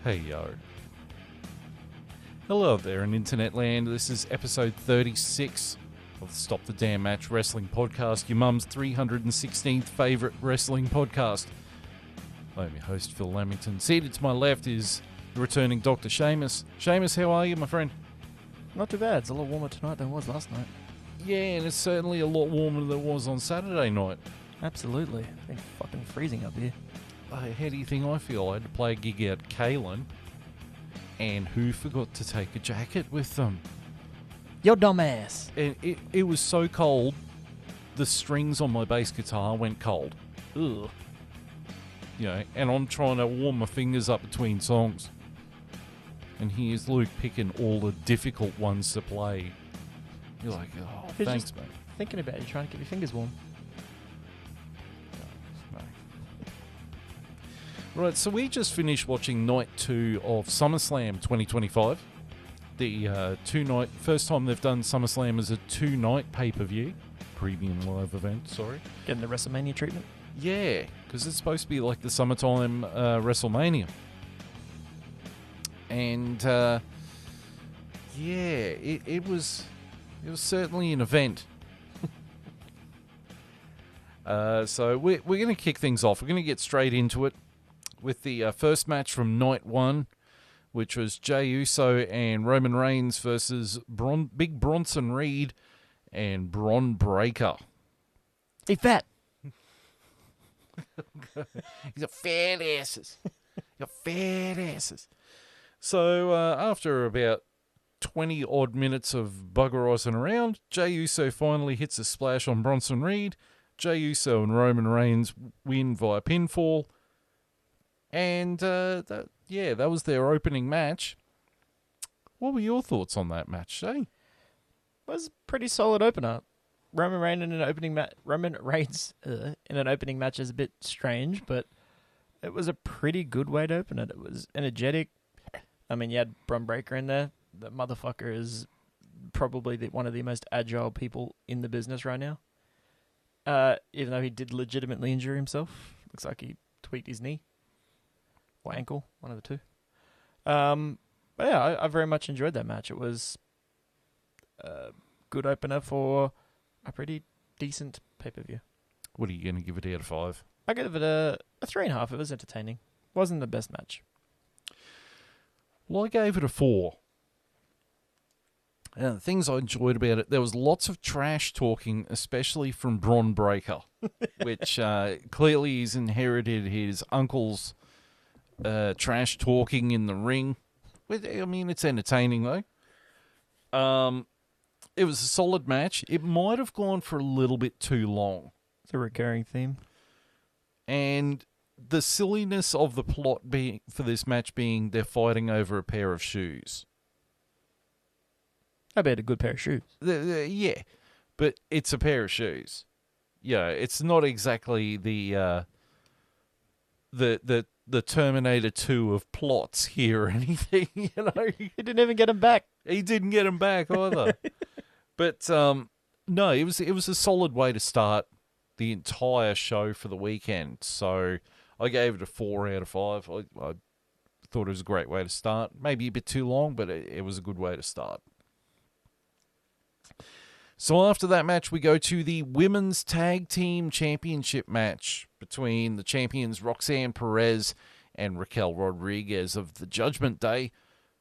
Hey yo. Hello there in internet land. This is episode 36 of the Stop the Damn Match Wrestling Podcast, your mum's 316th favourite wrestling podcast. I'm your host, Phil Lamington. Seated to my left is the returning Dr. Shaymus. Shaymus, how are you, my friend? Not too bad. It's a lot warmer tonight than it was last night. Yeah, and it's certainly a lot warmer than it was on Saturday night. Absolutely. It's been fucking freezing up here. How do you think I feel? I had to play a gig out at Kalen, and who forgot to take a jacket with them? Your dumbass. And it was so cold, the strings on my bass guitar went cold. Ugh. You know, and I'm trying to warm my fingers up between songs. And here's Luke picking all the difficult ones to play. You're like, oh, You're thanks, just mate. Thinking about it, trying to keep your fingers warm. No. Right, so we just finished watching night 2 of Summerslam 2025. The first time they've done Summerslam as a 2-night pay-per-view. Premium live event, sorry. Getting the WrestleMania treatment? Yeah, because it's supposed to be like the summertime WrestleMania. And, it was certainly an event. So we're going to kick things off. We're going to get straight into it with the first match from night 1, which was Jey Uso and Roman Reigns versus Big Bronson Reed and Bron Breakker. Hey, fat. He's a fat asses. You're fat asses. So after about 20 odd minutes of buggerising around, Jey Uso finally hits a splash on Bronson Reed. Jey Uso and Roman Reigns win via pinfall. And that was their opening match. What were your thoughts on that match, Shay? It was a pretty solid opener. Roman Reigns in an opening match is a bit strange, but it was a pretty good way to open it. It was energetic. I mean, you had Bron Breakker in there. The motherfucker is probably one of the most agile people in the business right now. Even though he did legitimately injure himself. Looks like he tweaked his knee. Or ankle, one of the two. But yeah, I very much enjoyed that match. It was a good opener for a pretty decent pay-per-view. What are you going to give it out of 5? I give it a 3.5. It was entertaining. Wasn't the best match. Well, I gave it a 4. The things I enjoyed about it, there was lots of trash talking, especially from Bron Breakker, which clearly he's inherited his uncle's trash talking in the ring. I mean, it's entertaining, though. It was a solid match. It might have gone for a little bit too long. It's a recurring theme. And the silliness of the plot for this match being they're fighting over a pair of shoes. I bet a good pair of shoes. Yeah, but it's a pair of shoes. Yeah, it's not exactly the Terminator 2 of plots here or anything, you know. He didn't even get him back. He didn't get him back either. But no, it was a solid way to start the entire show for the weekend. So I gave it a 4 out of 5. I thought it was a great way to start. Maybe a bit too long, but it was a good way to start. So after that match, we go to the Women's Tag Team Championship match between the champions Roxanne Perez and Raquel Rodriguez of the Judgment Day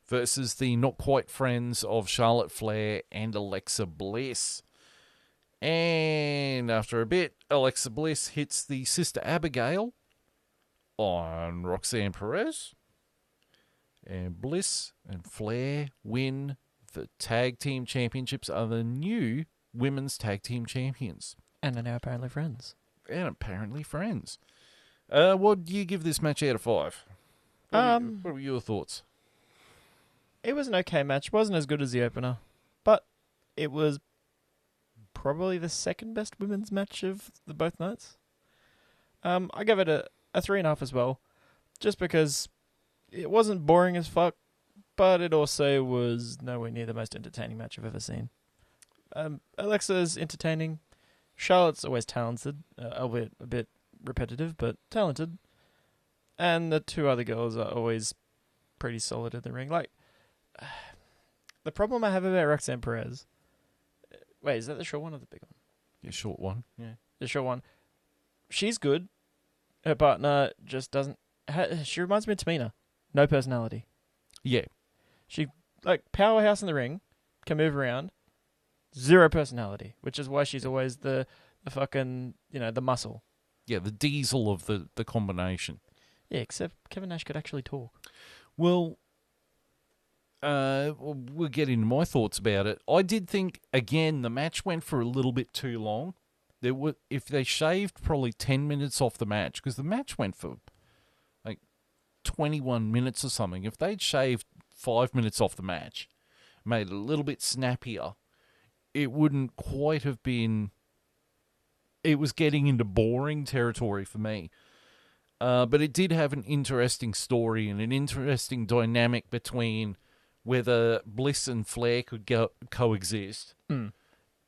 versus the Not Quite Friends of Charlotte Flair and Alexa Bliss. And after a bit, Alexa Bliss hits the Sister Abigail on Roxanne Perez. And Bliss and Flair win. The Tag Team Championships are the new Women's Tag Team Champions. And are now apparently friends. What do you give this match out of 5? What were your thoughts? It was an okay match. It wasn't as good as the opener. But it was probably the second best women's match of both nights. I gave it a 3.5 as well. Just because it wasn't boring as fuck. But it also was nowhere near the most entertaining match I've ever seen. Alexa's entertaining. Charlotte's always talented, albeit a bit repetitive, but talented. And the two other girls are always pretty solid in the ring. Like, the problem I have about Roxanne Perez... Wait, is that the short one or the big one? Yeah, short one. Yeah. The short one. She's good. Her partner just doesn't... She reminds me of Tamina. No personality. Yeah. She, like, powerhouse in the ring, can move around, zero personality, which is why she's always the fucking, the muscle. Yeah, the diesel of the combination. Yeah, except Kevin Nash could actually talk. Well, we'll get into my thoughts about it. I did think, again, the match went for a little bit too long. If they shaved probably 10 minutes off the match, because the match went for like 21 minutes or something. If they'd shaved 5 minutes off the match, made it a little bit snappier, it wouldn't quite have been... It was getting into boring territory for me. But it did have an interesting story and an interesting dynamic between whether Bliss and Flair could coexist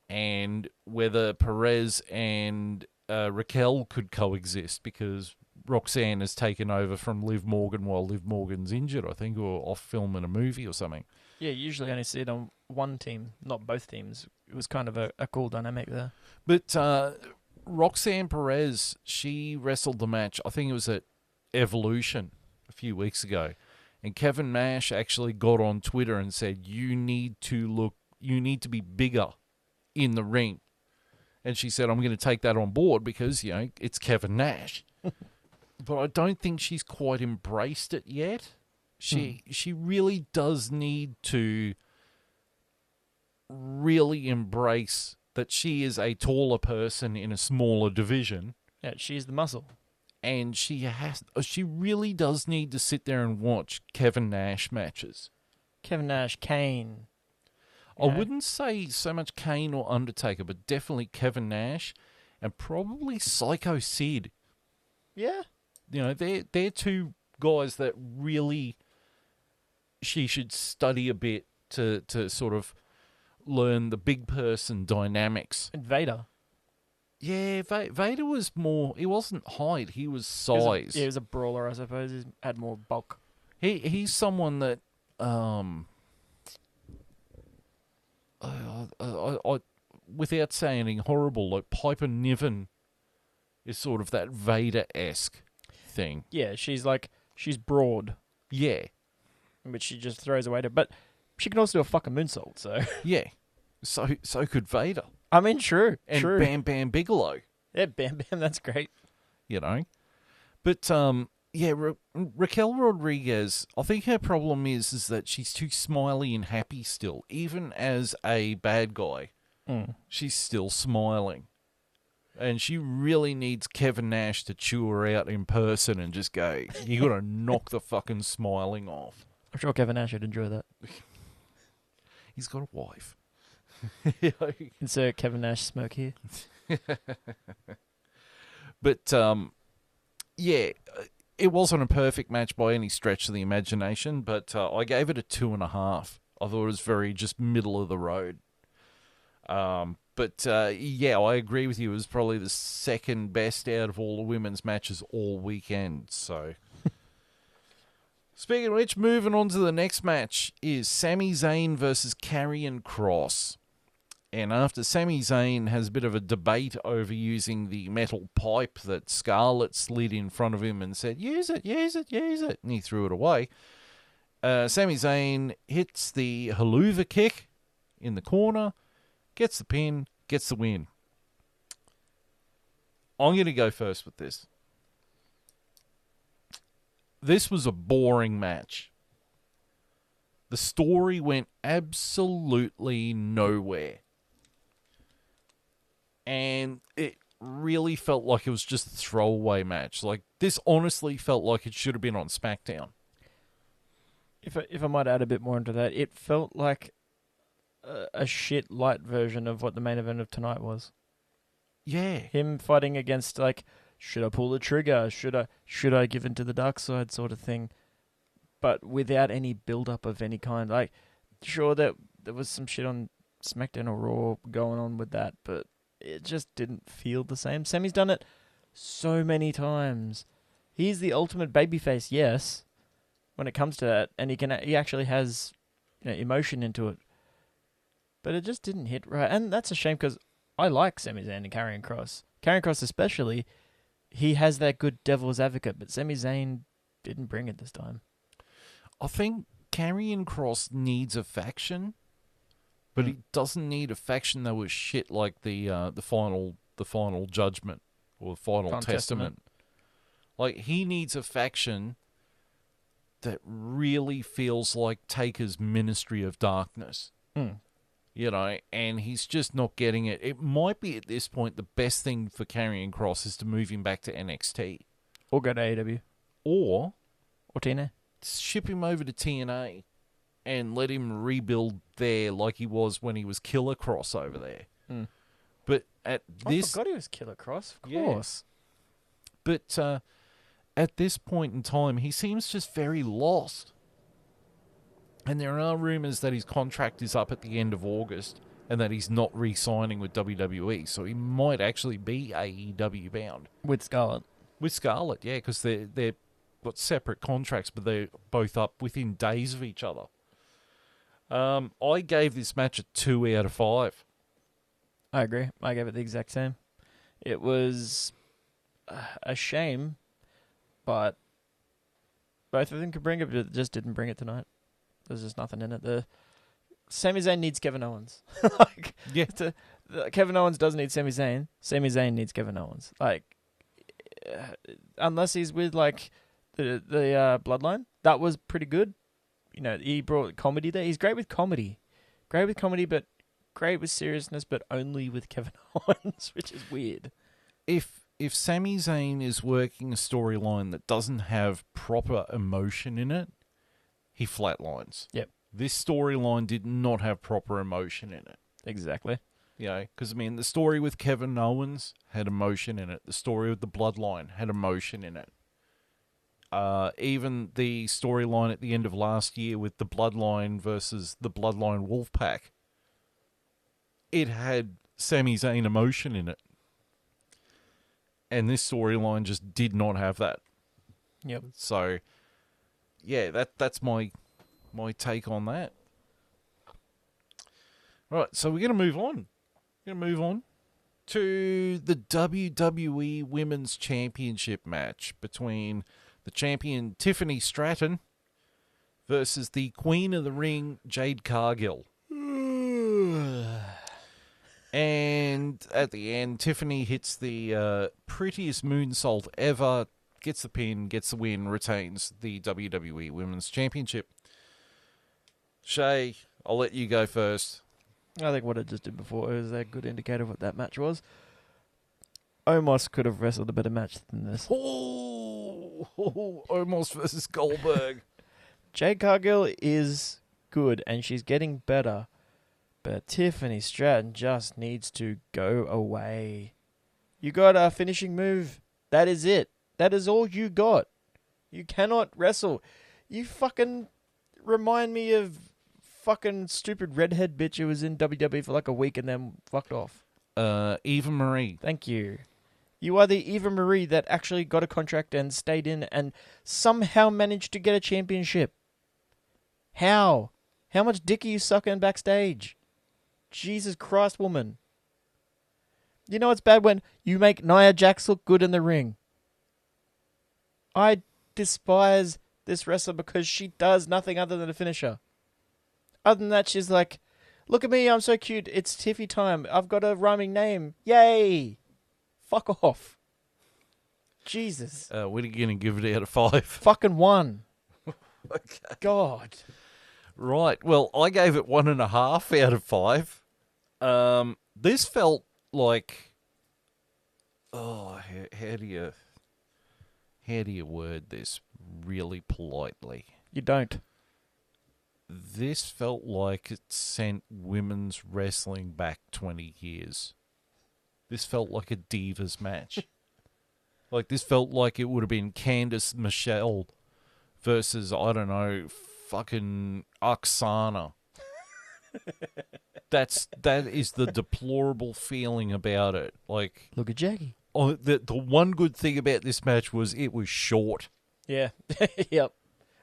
and whether Perez and Raquel could coexist, because Roxanne has taken over from Liv Morgan while Liv Morgan's injured, I think, or off filming a movie or something. Yeah, usually only see it on one team, not both teams. It was kind of a cool dynamic there. But Roxanne Perez, she wrestled the match, I think it was at Evolution a few weeks ago, and Kevin Nash actually got on Twitter and said, you need to be bigger in the ring. And she said, I'm going to take that on board because, it's Kevin Nash. But I don't think she's quite embraced it yet. She really does need to really embrace that she is a taller person in a smaller division. Yeah, she's the muscle. And she really does need to sit there and watch Kevin Nash matches. Kevin Nash, Kane. I wouldn't say so much Kane or Undertaker, but definitely Kevin Nash and probably Psycho Sid. Yeah. They're two guys that really she should study a bit to sort of learn the big person dynamics. And Vader. Yeah, Vader was more... He wasn't height, he was size. He was a brawler, I suppose. He had more bulk. He's someone that... without saying anything horrible, like Piper Niven is sort of that Vader-esque thing. Yeah, she's broad. Yeah. Which she just throws away to... But she can also do a fucking moonsault, so... Yeah. So could Vader. I mean, true. And true. Bam Bam Bigelow. Yeah, Bam Bam, that's great. But, Raquel Rodriguez, I think her problem is that she's too smiley and happy still. Even as a bad guy, she's still smiling. And she really needs Kevin Nash to chew her out in person and just go, you got to knock the fucking smiling off. I'm sure Kevin Nash would enjoy that. He's got a wife. Insert Kevin Nash smoke here. But, it wasn't a perfect match by any stretch of the imagination, but I gave it a 2.5. I thought it was very just middle of the road. But I agree with you. It was probably the second best out of all the women's matches all weekend. So, speaking of which, moving on to the next match is Sami Zayn versus Karrion Kross. And after Sami Zayn has a bit of a debate over using the metal pipe that Scarlett slid in front of him and said, use it, use it, use it, and he threw it away, Sami Zayn hits the haluva kick in the corner, gets the pin, gets the win. I'm going to go first with this. This was a boring match. The story went absolutely nowhere. And it really felt like it was just a throwaway match. Like, this honestly felt like it should have been on SmackDown. If I might add a bit more into that, it felt like a shit light version of what the main event of tonight was. Yeah. Him fighting against, like, should I pull the trigger? Should I give in to the dark side sort of thing? But without any build-up of any kind. Like, sure, there was some shit on SmackDown or Raw going on with that, but it just didn't feel the same. Sammy's done it so many times. He's the ultimate babyface, yes, when it comes to that, and he actually has emotion into it. But it just didn't hit right, and that's a shame because I like Sami Zayn and Karrion Kross. Karrion Kross especially, he has that good devil's advocate, but Sami Zayn didn't bring it this time. I think Karrion Kross needs a faction, but he doesn't need a faction that was shit like the final judgment or the final testament. Like, he needs a faction that really feels like Taker's Ministry of Darkness. And he's just not getting it. It might be at this point the best thing for Karrion Kross is to move him back to NXT. Or go to AEW. Or TNA. Ship him over to TNA and let him rebuild there like he was when he was Killer Kross over there. But at this... I forgot he was Killer Kross, of course. But at this point in time, he seems just very lost. And there are rumours that his contract is up at the end of August and that he's not re-signing with WWE. So he might actually be AEW bound. With Scarlett. With Scarlett, yeah, because they're got separate contracts, but they're both up within days of each other. I gave this match a 2 out of 5. I agree. I gave it the exact same. It was a shame, but both of them could bring it, but it just didn't bring it tonight. There's just nothing in it. The Sami Zayn needs Kevin Owens. Kevin Owens doesn't need Sami Zayn. Sami Zayn needs Kevin Owens. Unless he's with the Bloodline, that was pretty good. He brought comedy there. He's great with comedy, but great with seriousness, but only with Kevin Owens, which is weird. If Sami Zayn is working a storyline that doesn't have proper emotion in it, he flatlines. Yep. This storyline did not have proper emotion in it. Exactly. Because, the story with Kevin Owens had emotion in it. The story with the Bloodline had emotion in it. Even the storyline at the end of last year with the Bloodline versus the Bloodline Wolfpack, it had Sami Zayn emotion in it. And this storyline just did not have that. Yep. So... yeah, that's my take on that. Right, so we're going to move on. To the WWE Women's Championship match between the champion Tiffany Stratton versus the Queen of the Ring, Jade Cargill. And at the end, Tiffany hits the prettiest moonsault ever, gets the pin, gets the win, retains the WWE Women's Championship. Shay, I'll let you go first. I think what I just did before is a good indicator of what that match was. Omos could have wrestled a better match than this. Oh, Omos versus Goldberg. Jade Cargill is good, and she's getting better. But Tiffany Stratton just needs to go away. You got a finishing move. That is it. That is all you got. You cannot wrestle. You fucking remind me of fucking stupid redhead bitch who was in WWE for a week and then fucked off. Eva Marie. Thank you. You are the Eva Marie that actually got a contract and stayed in and somehow managed to get a championship. How? How much dick are you sucking backstage? Jesus Christ, woman. You know it's bad when you make Nia Jax look good in the ring. I despise this wrestler because she does nothing other than a finisher. Other than that, she's like, look at me, I'm so cute. It's Tiffy time. I've got a rhyming name. Yay! Fuck off. Jesus. What are you going to give it out of 5? Fucking 1. Okay. God. Right. Well, I gave it 1.5 out of 5. This felt like, how do you word this really politely? You don't. This felt like it sent women's wrestling back 20 years. This felt like a divas match. This felt like it would have been Candice Michelle versus, I don't know, fucking Oksana. That is the deplorable feeling about it. Look at Jackie. Oh, the one good thing about this match was it was short. Yeah. Yep.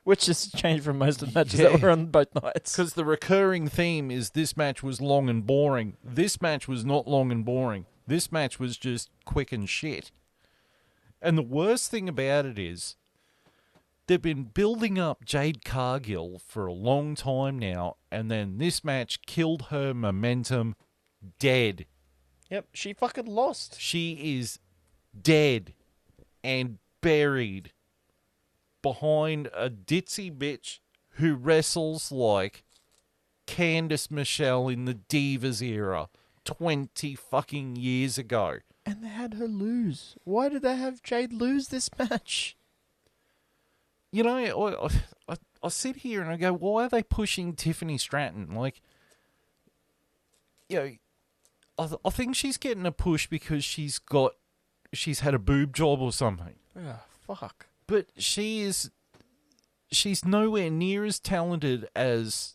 Which has changed from most of the matches Yeah. that were on both nights. Because the recurring theme is this match was long and boring. This match was not long and boring. This match was just quick and shit. And the worst thing about it is, they've been building up Jade Cargill for a long time now, and then this match killed her momentum dead. Yep, she fucking lost. She is dead and buried behind a ditzy bitch who wrestles like Candice Michelle in the Divas era 20 fucking years ago. And they had her lose. Why did they have Jade lose this match? You know, I sit here and I go, why are they pushing Tiffany Stratton? Like, you know, I think she's getting a push because she's had a boob job or something. Oh, fuck. But she's nowhere near as talented as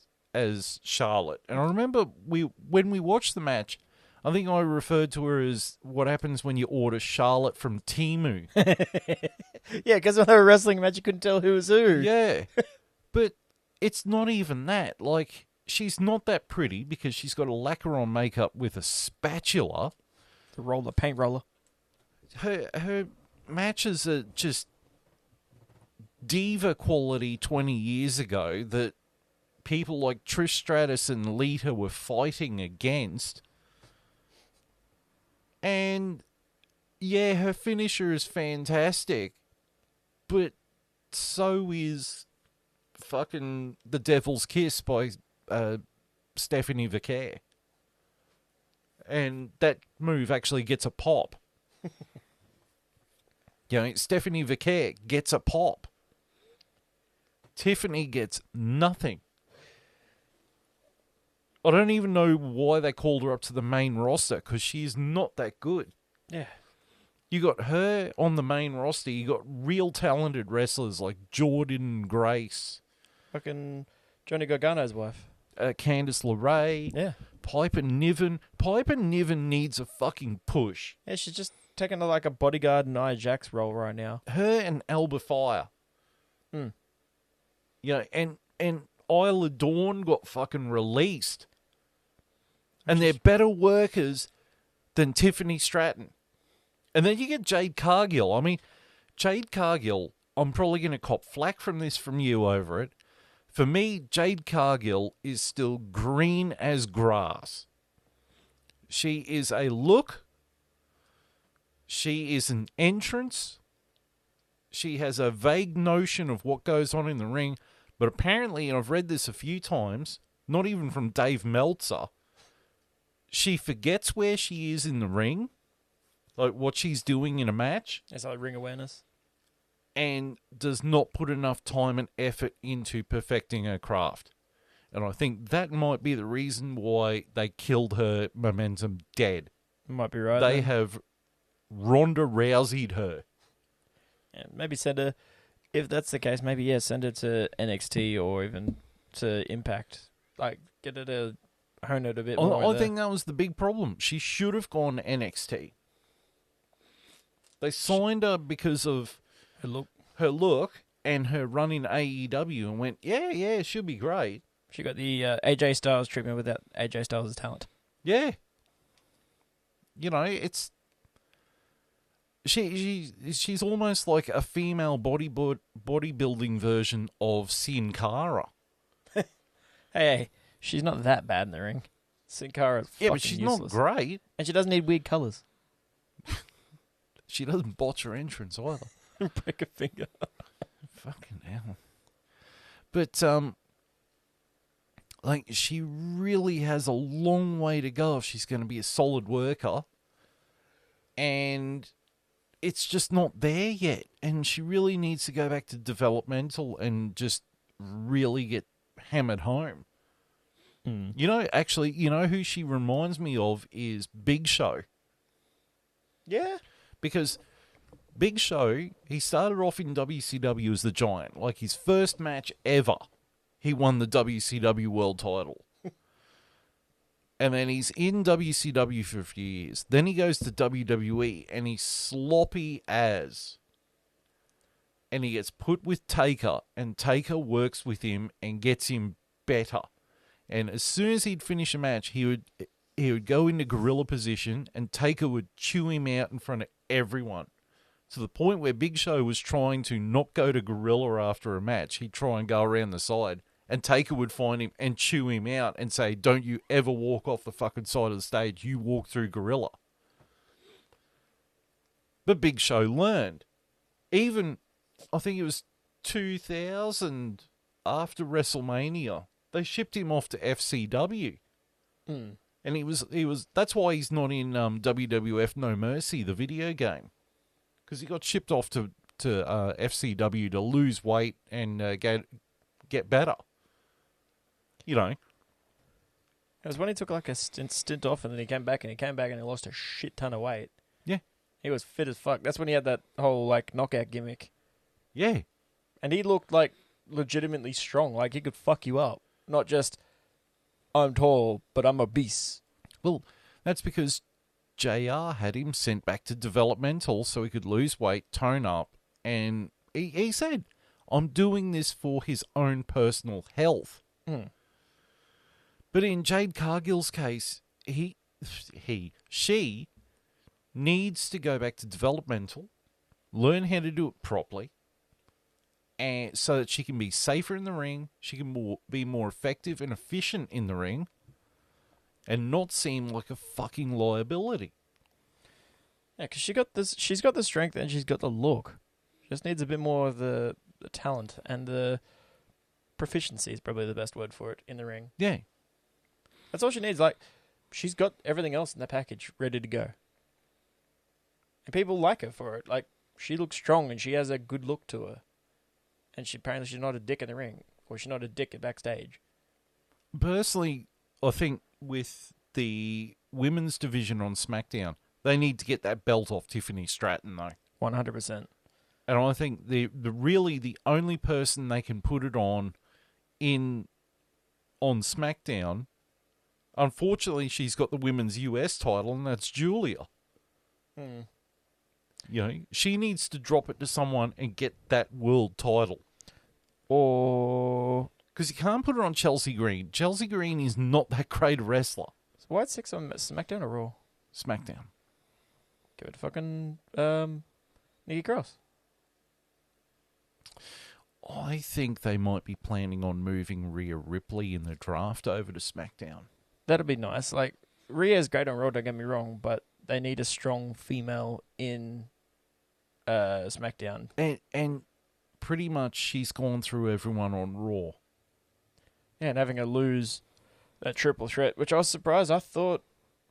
Charlotte. And I remember when we watched the match, I think I referred to her as what happens when you order Charlotte from Temu. Yeah, because when they were wrestling a match, you couldn't tell who was who. Yeah. But it's not even that. Like, she's not that pretty because she's got a lacquer on makeup with a spatula. The paint roller. Her matches are just diva quality 20 years ago that people like Trish Stratus and Lita were fighting against. And yeah, her finisher is fantastic, but so is fucking The Devil's Kiss by Stephanie Vaquer. And that move actually gets a pop. You know, Stephanie Vaquer gets a pop. Tiffany gets nothing. I don't even know why they called her up to the main roster, because she's not that good. Yeah. You got her on the main roster. You got real talented wrestlers like Jordan Grace. Fucking Johnny Gargano's wife. Candice LeRae. Yeah. Piper Niven. Piper Niven needs a fucking push. Yeah, she's just taking like a bodyguard Nia Jax role right now. Her and Alba Fire. Hmm. You know, and Isla Dawn got fucking released. And they're better workers than Tiffany Stratton. And then you get Jade Cargill. I mean, Jade Cargill, I'm probably going to cop flack from you over it. For me, Jade Cargill is still green as grass. She is a look. She is an entrance. She has a vague notion of what goes on in the ring. But apparently, and I've read this a few times, not even from Dave Meltzer, she forgets where she is in the ring, like what she's doing in a match. It's like ring awareness. And does not put enough time and effort into perfecting her craft. And I think that might be the reason why they killed her momentum dead. Might be right. They then. have Ronda Rousey'd her. And maybe send her, if that's the case, maybe, yeah, send her to NXT or even to Impact. Like, get her to hone it a bit more. I think that was the big problem. She should have gone to NXT. They signed her because of her look and her run in AEW and went, yeah, she'll be great. She got the AJ Styles treatment without AJ Styles' talent. Yeah. You know, it's... She's almost like a female bodybuilding version of Sin Cara. Hey, she's not that bad in the ring. Sin Cara's Yeah, fucking but she's useless. not great. And she doesn't need weird colours. She doesn't botch her entrance either. Break a finger. Fucking hell. But, like, she really has a long way to go if she's going to be a solid worker. And it's just not there yet. And she really needs to go back to developmental and just really get hammered home. Mm. You know, actually, you know who she reminds me of is Big Show. Yeah. Because Big Show, he started off in WCW as the Giant. Like, his first match ever, he won the WCW World title. And then he's in WCW for a few years. Then he goes to WWE, and he's sloppy as. and he gets put with Taker, and Taker works with him and gets him better. And as soon as he'd finish a match, he would go into gorilla position, and Taker would chew him out in front of everyone. To the point where Big Show was trying to not go to gorilla after a match. He'd try and go around the side, and Taker would find him and chew him out and say, "Don't you ever walk off the fucking side of the stage. You walk through gorilla." But Big Show learned. Even, I think it was 2000, after WrestleMania, they shipped him off to FCW. Mm. And he was. That's why he's not in WWF No Mercy, the video game. Because he got shipped off to FCW to lose weight and get better. You know. It was when he took like a stint off, and then he came back and he lost a shit ton of weight. Yeah. He was fit as fuck. That's when he had that whole like knockout gimmick. Yeah. And he looked like legitimately strong. Like he could fuck you up. Not just, I'm tall, but I'm obese. Well, that's because JR had him sent back to developmental so he could lose weight, tone up, and he said, "I'm doing this for his own personal health." Mm. But in Jade Cargill's case, she needs to go back to developmental, learn how to do it properly, and so that she can be safer in the ring, she can be more effective and efficient in the ring, and not seem like a fucking liability. Yeah, because she's got the strength and she's got the look. She just needs a bit more of the talent, and the proficiency is probably the best word for it in the ring. Yeah. That's all she needs. Like, she's got everything else in the package ready to go. And people like her for it. Like, she looks strong and she has a good look to her. And apparently she's not a dick in the ring, or she's not a dick at backstage. Personally, I think with the women's division on SmackDown, they need to get that belt off Tiffany Stratton, though. 100%. And I think the only person they can put it on SmackDown, unfortunately, she's got the women's US title, and that's Julia. Mm. You know, she needs to drop it to someone and get that world title. Or... Because you can't put her on Chelsea Green. Chelsea Green is not that great a wrestler. So why 6 on SmackDown or Raw? SmackDown. Give it to fucking Nikki Cross. I think they might be planning on moving Rhea Ripley in the draft over to SmackDown. That'd be nice. Like, Rhea's great on Raw, don't get me wrong, but they need a strong female in SmackDown. And pretty much she's gone through everyone on Raw. Yeah, and having her lose that triple threat, which I was surprised. I thought,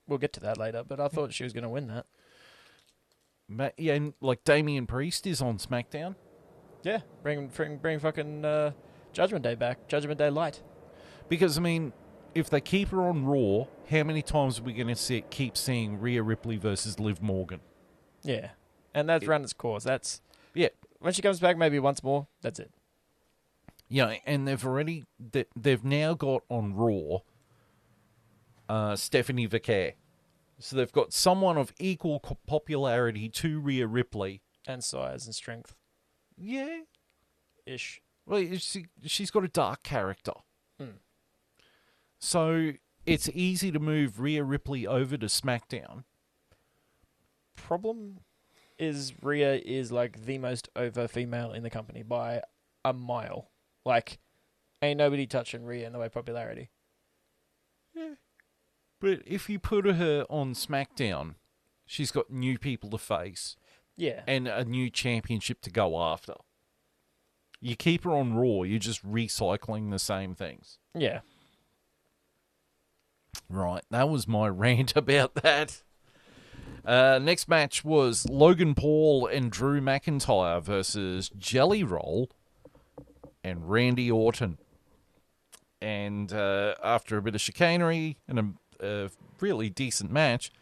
we'll get to that later, but I thought she was going to win that. Yeah, and like Damian Priest is on SmackDown. Yeah, bring fucking Judgment Day back. Judgment Day Light. Because, I mean, if they keep her on Raw, how many times are we going to keep seeing Rhea Ripley versus Liv Morgan? Yeah, and that's run its course. That's... Yeah. When she comes back, maybe once more, that's it. Yeah, and they've now got on Raw Stephanie Vaquer. So they've got someone of equal popularity to Rhea Ripley. And size and strength. Yeah. Ish. Well, she's got a dark character. Hmm. So it's easy to move Rhea Ripley over to SmackDown. Problem is Rhea is like the most over female in the company by a mile. Like, ain't nobody touching Rhea in the way popularity. Yeah. But if you put her on SmackDown, she's got new people to face. Yeah. And a new championship to go after. You keep her on Raw, you're just recycling the same things. Yeah. Right, that was my rant about that. Next match was Logan Paul and Drew McIntyre versus Jelly Roll and Randy Orton. And after a bit of chicanery and a really decent match,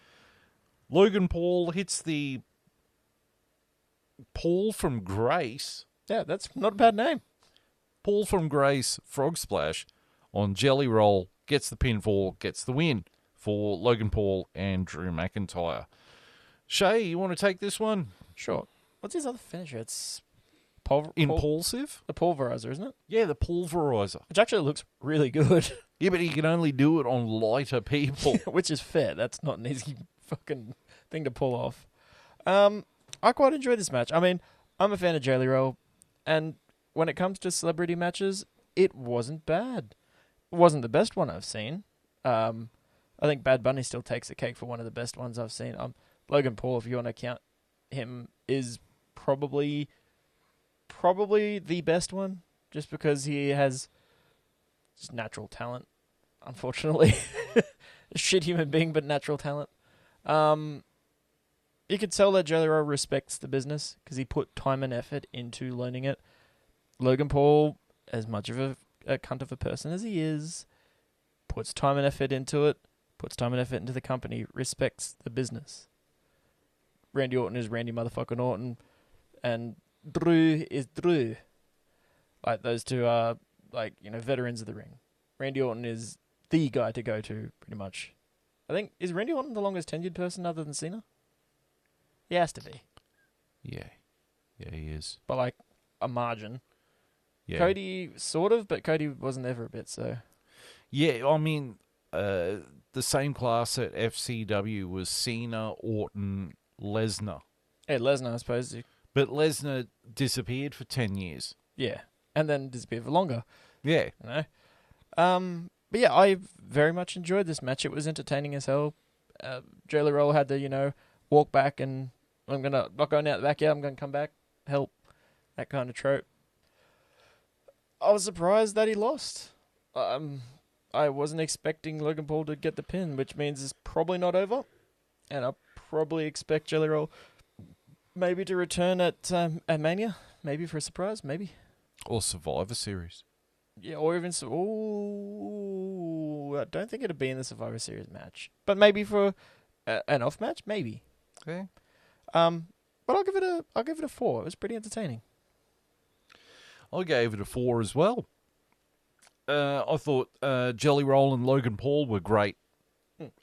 Logan Paul hits the Paul from Grace. Yeah, that's not a bad name. Paul from Grace Frog Splash on Jelly Roll, gets the pinfall, gets the win for Logan Paul and Drew McIntyre. Shay, you want to take this one? Sure. What's his other finisher? It's impulsive. The pulverizer, isn't it? Yeah, the pulverizer. Which actually looks really good. Yeah, but he can only do it on lighter people. Which is fair. That's not an easy fucking thing to pull off. I quite enjoyed this match. I mean, I'm a fan of Jelly Roll, and when it comes to celebrity matches, it wasn't bad. It wasn't the best one I've seen. I think Bad Bunny still takes the cake for one of the best ones I've seen. Logan Paul, if you want to count him, is probably the best one, just because he has just natural talent, unfortunately. A shit human being, but natural talent. You could tell that Jelly Roll respects the business because he put time and effort into learning it. Logan Paul, as much of a cunt of a person as he is, puts time and effort into it, puts time and effort into the company, respects the business. Randy Orton is Randy motherfucking Orton, and Drew is Drew. Like, those two are, veterans of the ring. Randy Orton is the guy to go to, pretty much. I think, is Randy Orton the longest tenured person other than Cena? He has to be. Yeah. Yeah, he is. By, a margin. Yeah. Cody, sort of, but Cody wasn't there for a bit, so... Yeah, I mean, the same class at FCW was Cena, Orton, Lesnar. Yeah, Lesnar, I suppose. But Lesnar disappeared for 10 years. Yeah, and then disappeared for longer. Yeah. You know? But yeah, I very much enjoyed this match. It was entertaining as hell. Jelly Roll had to, walk back and not going out the back yet, I'm going to come back, help. That kind of trope. I was surprised that he lost. I wasn't expecting Logan Paul to get the pin, which means it's probably not over. And I probably expect Jelly Roll maybe to return at Mania. Maybe for a surprise, maybe. Or Survivor Series. Yeah, or even... I don't think it'd be in the Survivor Series match. But maybe for an off match, maybe. Okay. But I'll give it a 4. It was pretty entertaining. I gave it a 4 as well. I thought Jelly Roll and Logan Paul were great.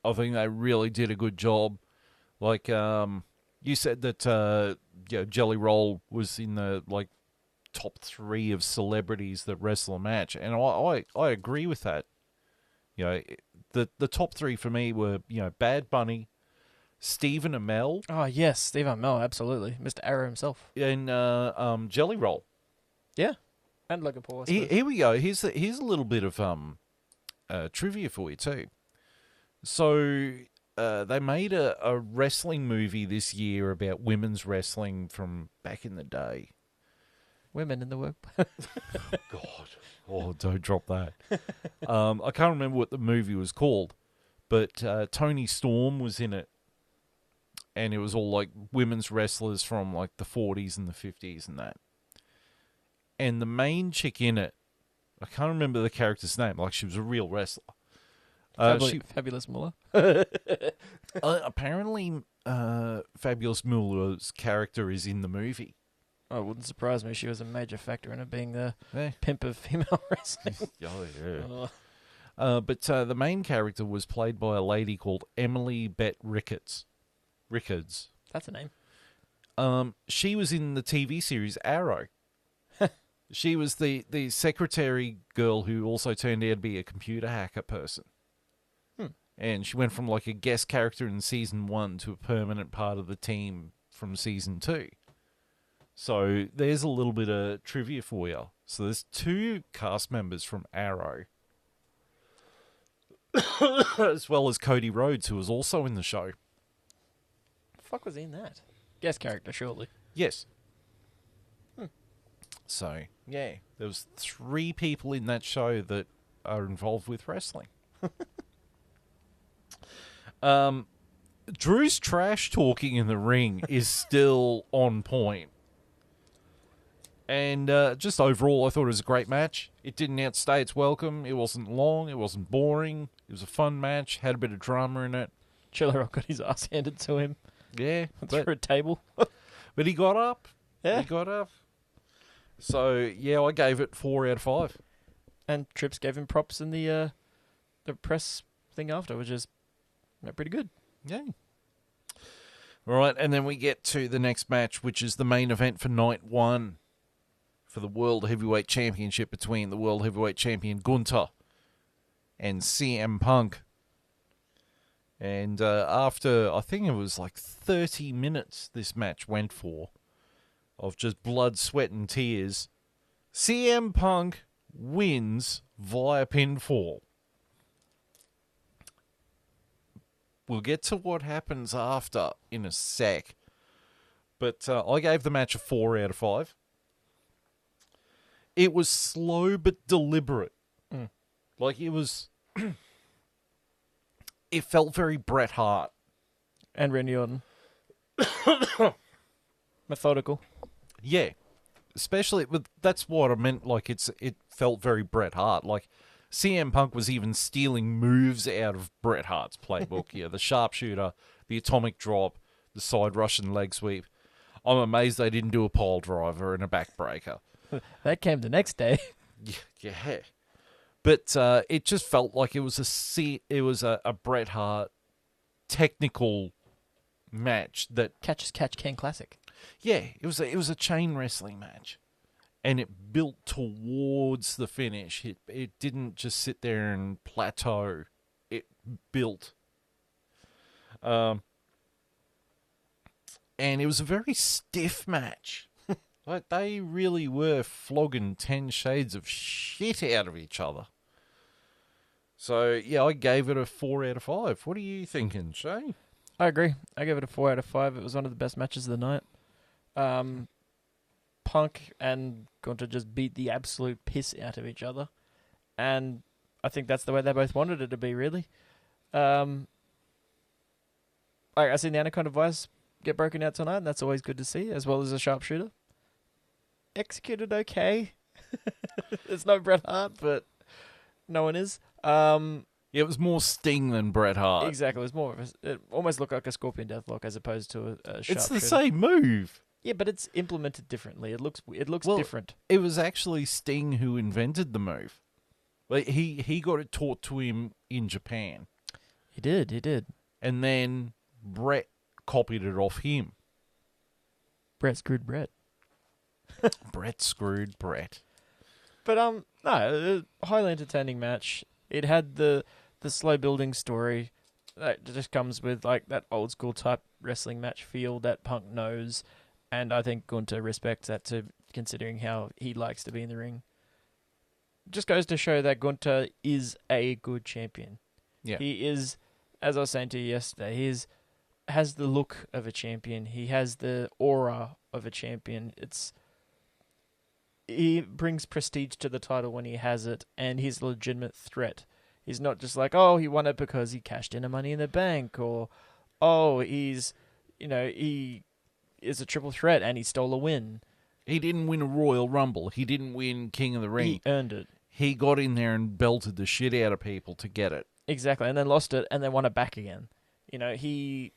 I think they really did a good job. Like, you said that Jelly Roll was in the top 3 of celebrities that wrestle a match, and I agree with that. The top 3 for me were Bad Bunny, Stephen Amell. Oh yes, Stephen Amell, absolutely, Mr. Arrow himself, and Jelly Roll. Yeah, and Logan Paul. I Here we go. Here's a little bit of trivia for you too. So they made a wrestling movie this year about women's wrestling from back in the day. Women in the work. God. Oh, don't drop that. I can't remember what the movie was called, but Toni Storm was in it. And it was all women's wrestlers from the 40s and the 50s and that. And the main chick in it, I can't remember the character's name. She was a real wrestler. Fabulous Muller. Apparently, Fabulous Muller's character is in the movie. Oh, it wouldn't surprise me. She was a major factor in it being the pimp of female wrestling. Oh, yeah. But the main character was played by a lady called Emily Bett Rickards. That's a name. She was in the TV series Arrow. She was the secretary girl who also turned out to be a computer hacker person. And she went from a guest character in season 1 to a permanent part of the team from season 2. So there's a little bit of trivia for you. So there's 2 cast members from Arrow. As well as Cody Rhodes, who was also in the show. The fuck was he in that? Guest character, surely. Yes. So, yeah. There was 3 people in that show that are involved with wrestling. Drew's trash talking in the ring is still on point. And just overall, I thought it was a great match. It didn't outstay its welcome. It wasn't long. It wasn't boring. It was a fun match. Had a bit of drama in it. Jelly Roll got his ass handed to him. Yeah. Through a table. But he got up. Yeah. He got up. So, yeah, I gave it 4 out of 5. And Trips gave him props in the press thing after, which is pretty good. Yeah. All right, and then we get to the next match, which is the main event for night 1. for the World Heavyweight Championship between the World Heavyweight Champion Gunther and CM Punk. And after, I think it was like 30 minutes this match went for, of just blood, sweat, and tears, CM Punk wins via pinfall. We'll get to what happens after in a sec. But I gave the match a 4 out of 5. It was slow but deliberate. Like, it was... it felt very Bret Hart. And Randy Orton. Methodical. Yeah. Especially, but that's what I meant. Like, it felt very Bret Hart. Like, CM Punk was even stealing moves out of Bret Hart's playbook. Yeah, the sharpshooter, the atomic drop, the side Russian leg sweep. I'm amazed they didn't do a pile driver and a backbreaker. That came the next day. Yeah. But it just felt like it was a Bret Hart technical match that Catch as catch can classic. Yeah, it was a chain wrestling match, and it built towards the finish. It didn't just sit there and plateau. It built. And it was a very stiff match. Like, they really were flogging 10 shades of shit out of each other. So, yeah, I gave it a 4 out of 5. What are you thinking, Shay? I agree. I gave it a 4 out of 5. It was one of the best matches of the night. Punk and Gunther just beat the absolute piss out of each other. And I think that's the way they both wanted it to be, really. I seen the Anaconda Vice get broken out tonight, and that's always good to see, as well as a sharpshooter. Executed okay. It's no Bret Hart, but no one is. It was more Sting than Bret Hart. Exactly. It was more of it almost looked like a Scorpion Deathlock as opposed to a sharpshooter. It's the same move. Yeah, but it's implemented differently. It looks Well, different. It was actually Sting who invented the move. Like, he got it taught to him in Japan. He did. And then Bret copied it off him. Bret screwed Bret. Bret screwed Bret. But no, a highly entertaining match. It had the slow building story that just comes with like that old school type wrestling match feel that Punk knows, and I think Gunther respects that too, considering how he likes to be in the ring. Just goes to show that Gunther is a good champion. Yeah. He is, as I was saying to you yesterday, has the look of a champion. He has the aura of a champion. He brings prestige to the title when he has it, and he's a legitimate threat. He's not just like, oh, he won it because he cashed in a Money in the Bank, or, oh, he is a triple threat and he stole a win. He didn't win a Royal Rumble. He didn't win King of the Ring. He earned it. He got in there and belted the shit out of people to get it. Exactly, and then lost it, and then won it back again. He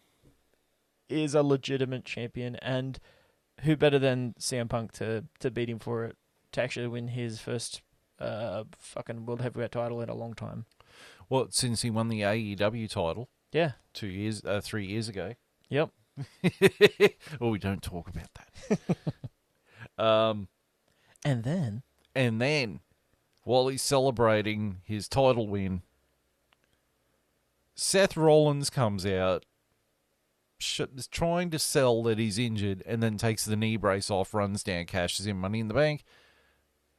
is a legitimate champion, and who better than CM Punk to beat him for it, to actually win his first fucking World Heavyweight title in a long time. Well, since he won the AEW title. Yeah. 3 years ago. Yep. Well, we don't talk about that. And then, while he's celebrating his title win, Seth Rollins comes out, trying to sell that he's injured, and then takes the knee brace off, runs down, cashes in Money in the Bank,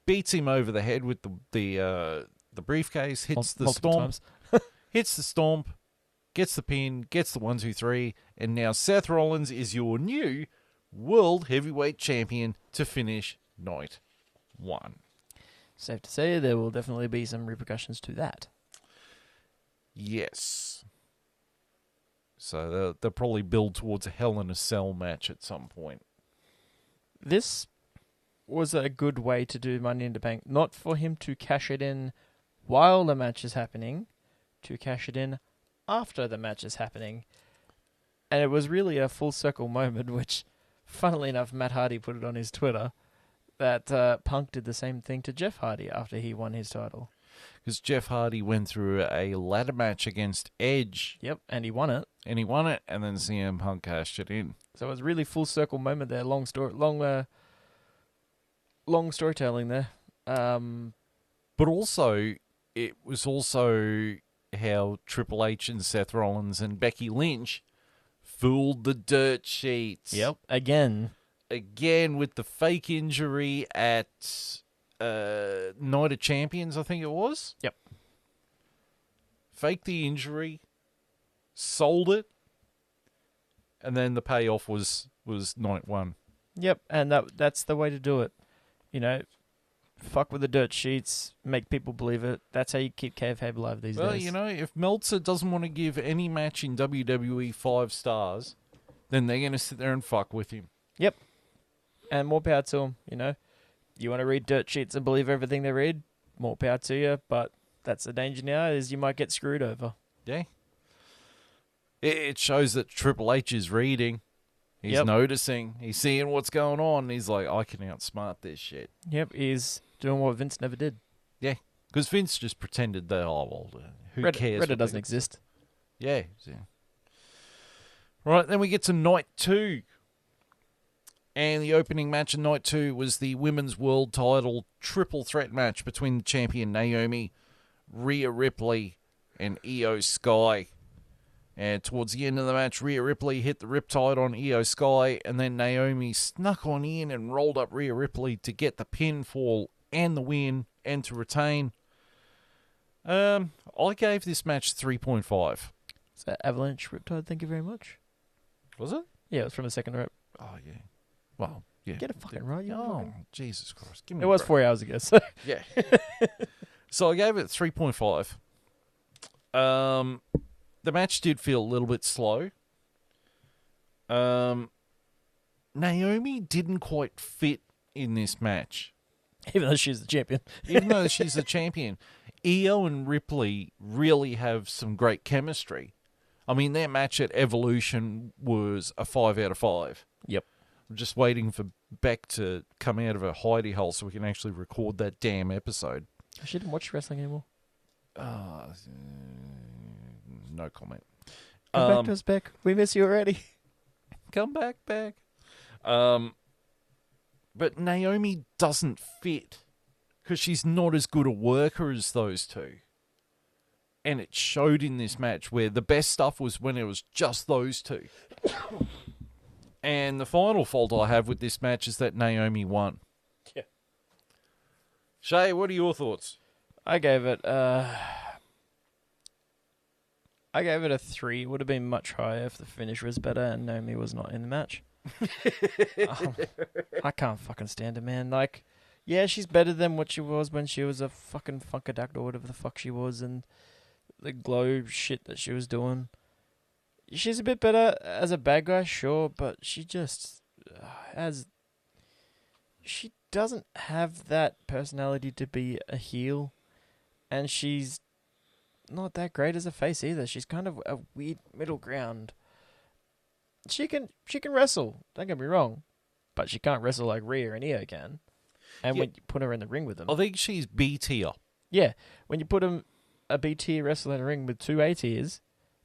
beats him over the head with the briefcase, hits the stomp, hits the stomp, gets the pin, gets the 1, 2, 3, and now Seth Rollins is your new World Heavyweight Champion to finish night 1. Safe to say there will definitely be some repercussions to that. Yes. So they'll probably build towards a Hell in a Cell match at some point. This was a good way to do Money in the Bank. Not for him to cash it in while the match is happening, to cash it in after the match is happening. And it was really a full circle moment, which, funnily enough, Matt Hardy put it on his Twitter, that Punk did the same thing to Jeff Hardy after he won his title. Because Jeff Hardy went through a ladder match against Edge. Yep, and he won it. And then CM Punk cashed it in. So it was really full circle moment there. Long story, long long storytelling there. But also, it was also how Triple H and Seth Rollins and Becky Lynch fooled the dirt sheets. Yep. Again with the fake injury at Night of Champions, I think it was. Yep. Faked the injury, sold it, and then the payoff was night one. Yep, and that's the way to do it. You know, fuck with the dirt sheets, make people believe it. That's how you keep kayfabe alive these days. Well, you know, if Meltzer doesn't want to give any match in WWE 5 stars, then they're going to sit there and fuck with him. Yep. And more power to them, you know. You want to read dirt sheets and believe everything they read, more power to you, but that's the danger now, is you might get screwed over. Yeah. It shows that Triple H is reading. He's noticing. He's seeing what's going on. He's like, I can outsmart this shit. Yep, he's doing what Vince never did. Yeah, because Vince just pretended that, who cares? Reddit doesn't exist. Yeah. Right, then we get to night 2. And the opening match of night 2 was the Women's World Title triple threat match between the champion Naomi, Rhea Ripley, and Io Sky. And towards the end of the match, Rhea Ripley hit the riptide on Io Sky, and then Naomi snuck on in and rolled up Rhea Ripley to get the pinfall and the win and to retain. I gave this match 3.5. Is that Avalanche Riptide? Thank you very much. Was it? Yeah, it was from the second rep. Oh, yeah. Well, yeah. Get it fucking right. Oh, Jesus Christ. Give me it was 4 hours ago, so. Yeah. So I gave it 3.5. The match did feel a little bit slow. Naomi didn't quite fit in this match. Even though she's the champion. Even though she's the champion. Io and Ripley really have some great chemistry. I mean, their match at Evolution was a 5 out of 5. Yep. I'm just waiting for Beck to come out of her hidey hole so we can actually record that damn episode. She didn't watch wrestling anymore. No comment. Come back to us, Beck. We miss you already. Come back, Beck. But Naomi doesn't fit because she's not as good a worker as those two. And it showed in this match where the best stuff was when it was just those two. And the final fault I have with this match is that Naomi won. Yeah. Shay, what are your thoughts? I gave it a 3. It would have been much higher if the finish was better and Naomi was not in the match. I can't fucking stand it, man. Like, yeah, she's better than what she was when she was a fucking Funkadactyl or whatever the fuck she was, and the glow shit that she was doing. She's a bit better as a bad guy, sure, but she just she doesn't have that personality to be a heel, and she's not that great as a face either. She's kind of a weird middle ground. She can wrestle, don't get me wrong, but she can't wrestle like Rhea and Io can. And when you put her in the ring with them, I think she's B tier. Yeah, when you put a B tier wrestler in a ring with 2 A tiers,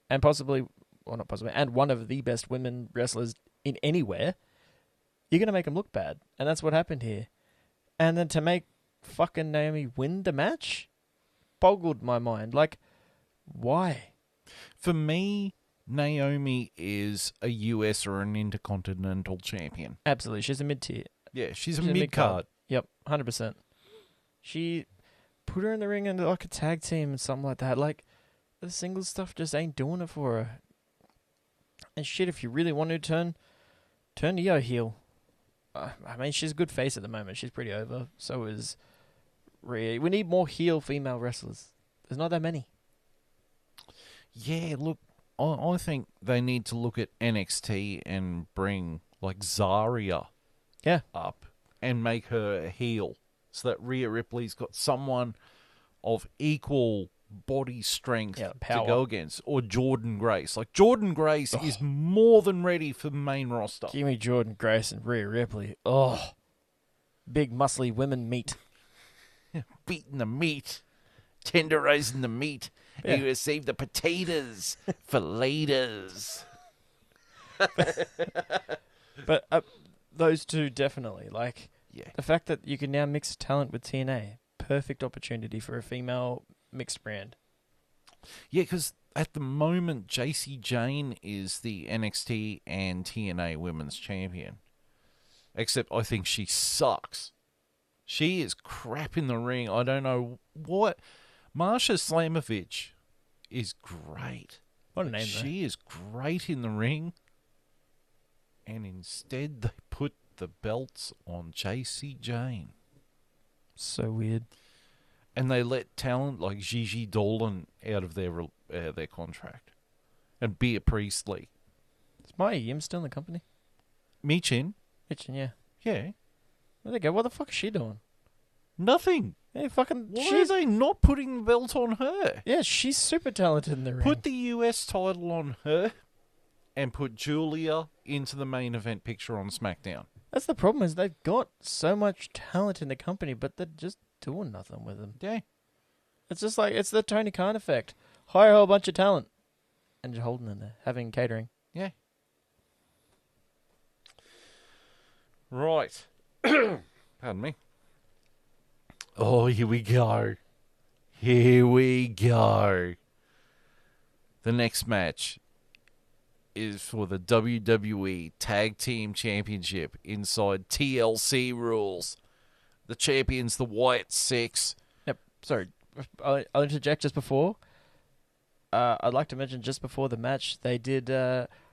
and possibly, or not possibly, and one of the best women wrestlers in anywhere, you're gonna make them look bad, and that's what happened here. And then to make fucking Naomi win the match boggled my mind. Like, why? For me, Naomi is a US or an intercontinental champion. Absolutely, she's a mid tier. Yeah, she's a mid-card. Yep, 100%. She put her in the ring into like a tag team and something like that. Like, the singles stuff just ain't doing it for her. And shit, if you really want to turn Io heel. I mean, she's a good face at the moment. She's pretty over. So is Rhea. We need more heel female wrestlers. There's not that many. Yeah, look, I think they need to look at NXT and bring like Zarya up and make her a heel so that Rhea Ripley's got someone of equal body strength to go against. Or Jordan Grace. Like, Jordan Grace is more than ready for the main roster. Give me Jordan Grace and Rhea Ripley. Oh, big muscly women meat. Beating the meat. Tenderizing the meat. Yeah. You receive the potatoes for laters. But those two definitely. Like, Yeah. The fact that you can now mix talent with TNA, perfect opportunity for a female mixed brand. Yeah, because at the moment, JC Jane is the NXT and TNA Women's Champion. Except I think she sucks. She is crap in the ring. I don't know what. Marsha Slamovich is great. What a name, though. She is great in the ring. And instead they put the belts on JC Jane. So weird. And they let talent like Gigi Dolan out of their contract. And Bea Priestley. Is Maya Yim still in the company? Michin? Mitchin, yeah. Yeah. There they go. What the fuck is she doing? Nothing. Hey, fucking. Why are they not putting the belt on her? Yeah, she's super talented in the ring. Put the US title on her and put Julia into the main event picture on SmackDown. That's the problem, is they've got so much talent in the company, but they're just doing nothing with them. Yeah. It's just like, it's the Tony Khan effect. Hire a whole bunch of talent and just hold them in there, having catering. Yeah. Right. Pardon me. Oh, here we go. Here we go. The next match is for the WWE Tag Team Championship inside TLC rules. The champions, the Wyatt Six. Yep. Sorry, I'll interject just before. I'd like to mention just before the match, they did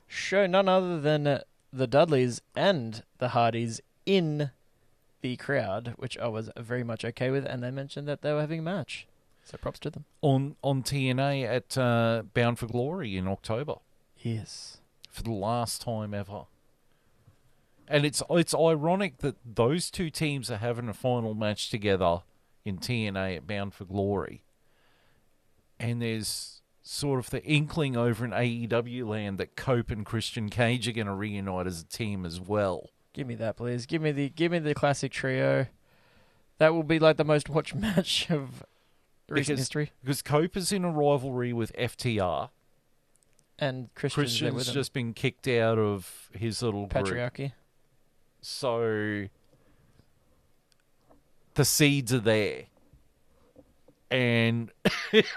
show none other than the Dudleys and the Hardys in the crowd, which I was very much okay with, and they mentioned that they were having a match. So props to them. On TNA at Bound for Glory in October. Yes. For the last time ever. And it's ironic that those two teams are having a final match together in TNA at Bound for Glory. And there's sort of the inkling over in AEW land that Cope and Christian Cage are going to reunite as a team as well. Give me that, please. Give me the classic trio. That will be like the most watched match of recent history. Because Cope is in a rivalry with FTR. And Christian's just been kicked out of his little group. Patriarchy. So the seeds are there. And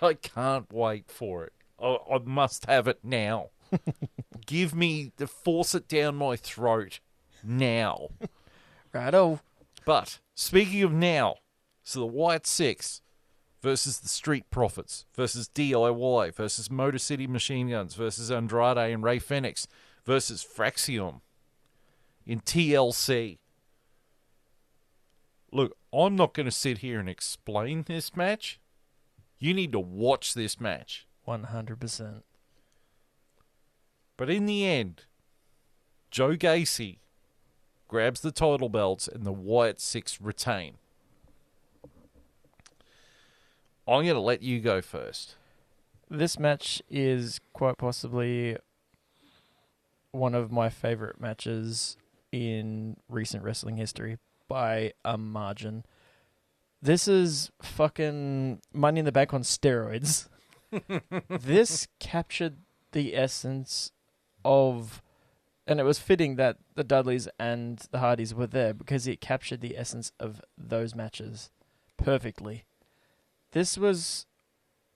I can't wait for it. I must have it now. Force it down my throat now. Righto. But speaking of now, so the Wyatt Six versus the Street Profits versus DIY versus Motor City Machine Guns versus Andrade and Ray Fenix versus Fraxium in TLC. Look, I'm not going to sit here and explain this match. You need to watch this match. 100%. But in the end, Joe Gacy grabs the title belts and the Wyatt Six retain. I'm going to let you go first. This match is quite possibly one of my favorite matches in recent wrestling history by a margin. This is fucking Money in the Bank on steroids. This captured the essence of, and it was fitting that the Dudleys and the Hardys were there because it captured the essence of those matches perfectly. This was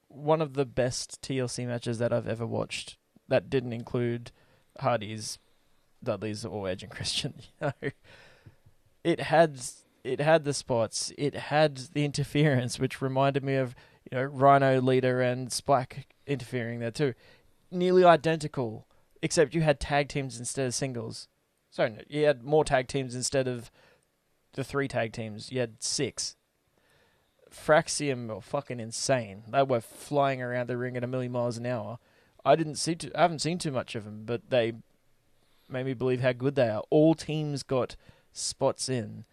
one of the best TLC matches that I've ever watched that didn't include Hardys, Dudleys, or Edge and Christian. You know? It had the spots. It had the interference, which reminded me of, you know, Rhino Leader and Spike interfering there too. Nearly identical, except you had tag teams instead of singles. Sorry, no, you had more tag teams instead of the 3 tag teams. You had 6. Fraxium were fucking insane. They were flying around the ring at 1,000,000 miles an hour. I haven't seen too much of them, but they made me believe how good they are. All teams got spots in